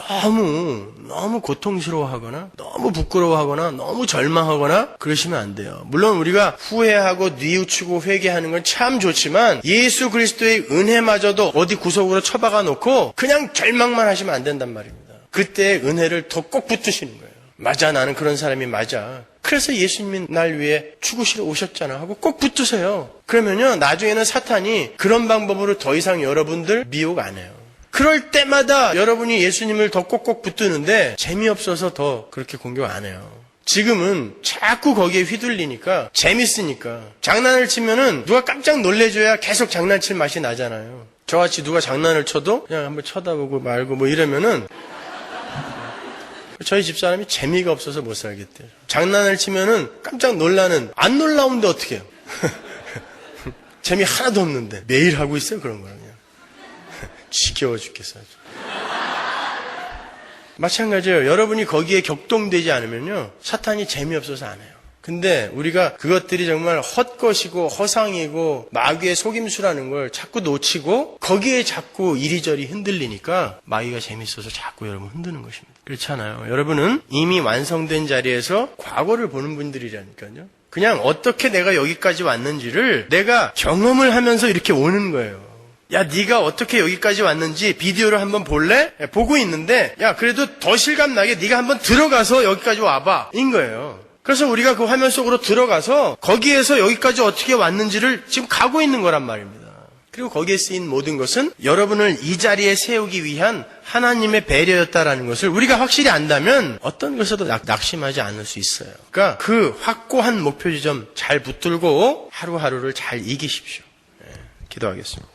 Speaker 1: 너무 고통스러워하거나 너무 부끄러워하거나 너무 절망하거나 그러시면 안 돼요. 물론 우리가 후회하고 뉘우치고 회개하는 건 참 좋지만 예수 그리스도의 은혜마저도 어디 구석으로 처박아 놓고 그냥 절망만 하시면 안 된단 말입니다. 그때 은혜를 더 꼭 붙드시는 거예요. 맞아, 나는 그런 사람이 맞아. 그래서 예수님이 날 위해 죽으시러 오셨잖아 하고 꼭 붙으세요. 그러면요 나중에는 사탄이 그런 방법으로 더 이상 여러분들 미혹 안 해요. 그럴 때마다 여러분이 예수님을 더 꼭꼭 붙드는데 재미없어서 더 그렇게 공격 안 해요. 지금은 자꾸 거기에 휘둘리니까 재밌으니까 장난을 치면은 누가 깜짝 놀래줘야 계속 장난칠 맛이 나잖아요. 저같이 누가 장난을 쳐도 그냥 한번 쳐다보고 말고 뭐 이러면은 저희 집사람이 재미가 없어서 못 살겠대요. 장난을 치면은 깜짝 놀라는, 안 놀라운데 어떻게 해요? 재미 하나도 없는데 매일 하고 있어요 그런 거는. 그냥 지겨워 죽겠어요. 마찬가지예요. 여러분이 거기에 격동되지 않으면요 사탄이 재미없어서 안 해요. 근데 우리가 그것들이 정말 헛것이고 허상이고 마귀의 속임수라는 걸 자꾸 놓치고 거기에 자꾸 이리저리 흔들리니까 마귀가 재밌어서 자꾸 여러분 흔드는 것입니다. 그렇잖아요. 여러분은 이미 완성된 자리에서 과거를 보는 분들이라니까요. 그냥 어떻게 내가 여기까지 왔는지를 내가 경험을 하면서 이렇게 오는 거예요. 야, 네가 어떻게 여기까지 왔는지 비디오를 한번 볼래? 야, 보고 있는데 야, 그래도 더 실감나게 네가 한번 들어가서 여기까지 와봐. 인 거예요. 그래서 우리가 그 화면 속으로 들어가서 거기에서 여기까지 어떻게 왔는지를 지금 가고 있는 거란 말입니다. 그리고 거기에 쓰인 모든 것은 여러분을 이 자리에 세우기 위한 하나님의 배려였다라는 것을 우리가 확실히 안다면 어떤 것에도 낙심하지 않을 수 있어요. 그러니까 그 확고한 목표 지점 잘 붙들고 하루하루를 잘 이기십시오. 기도하겠습니다.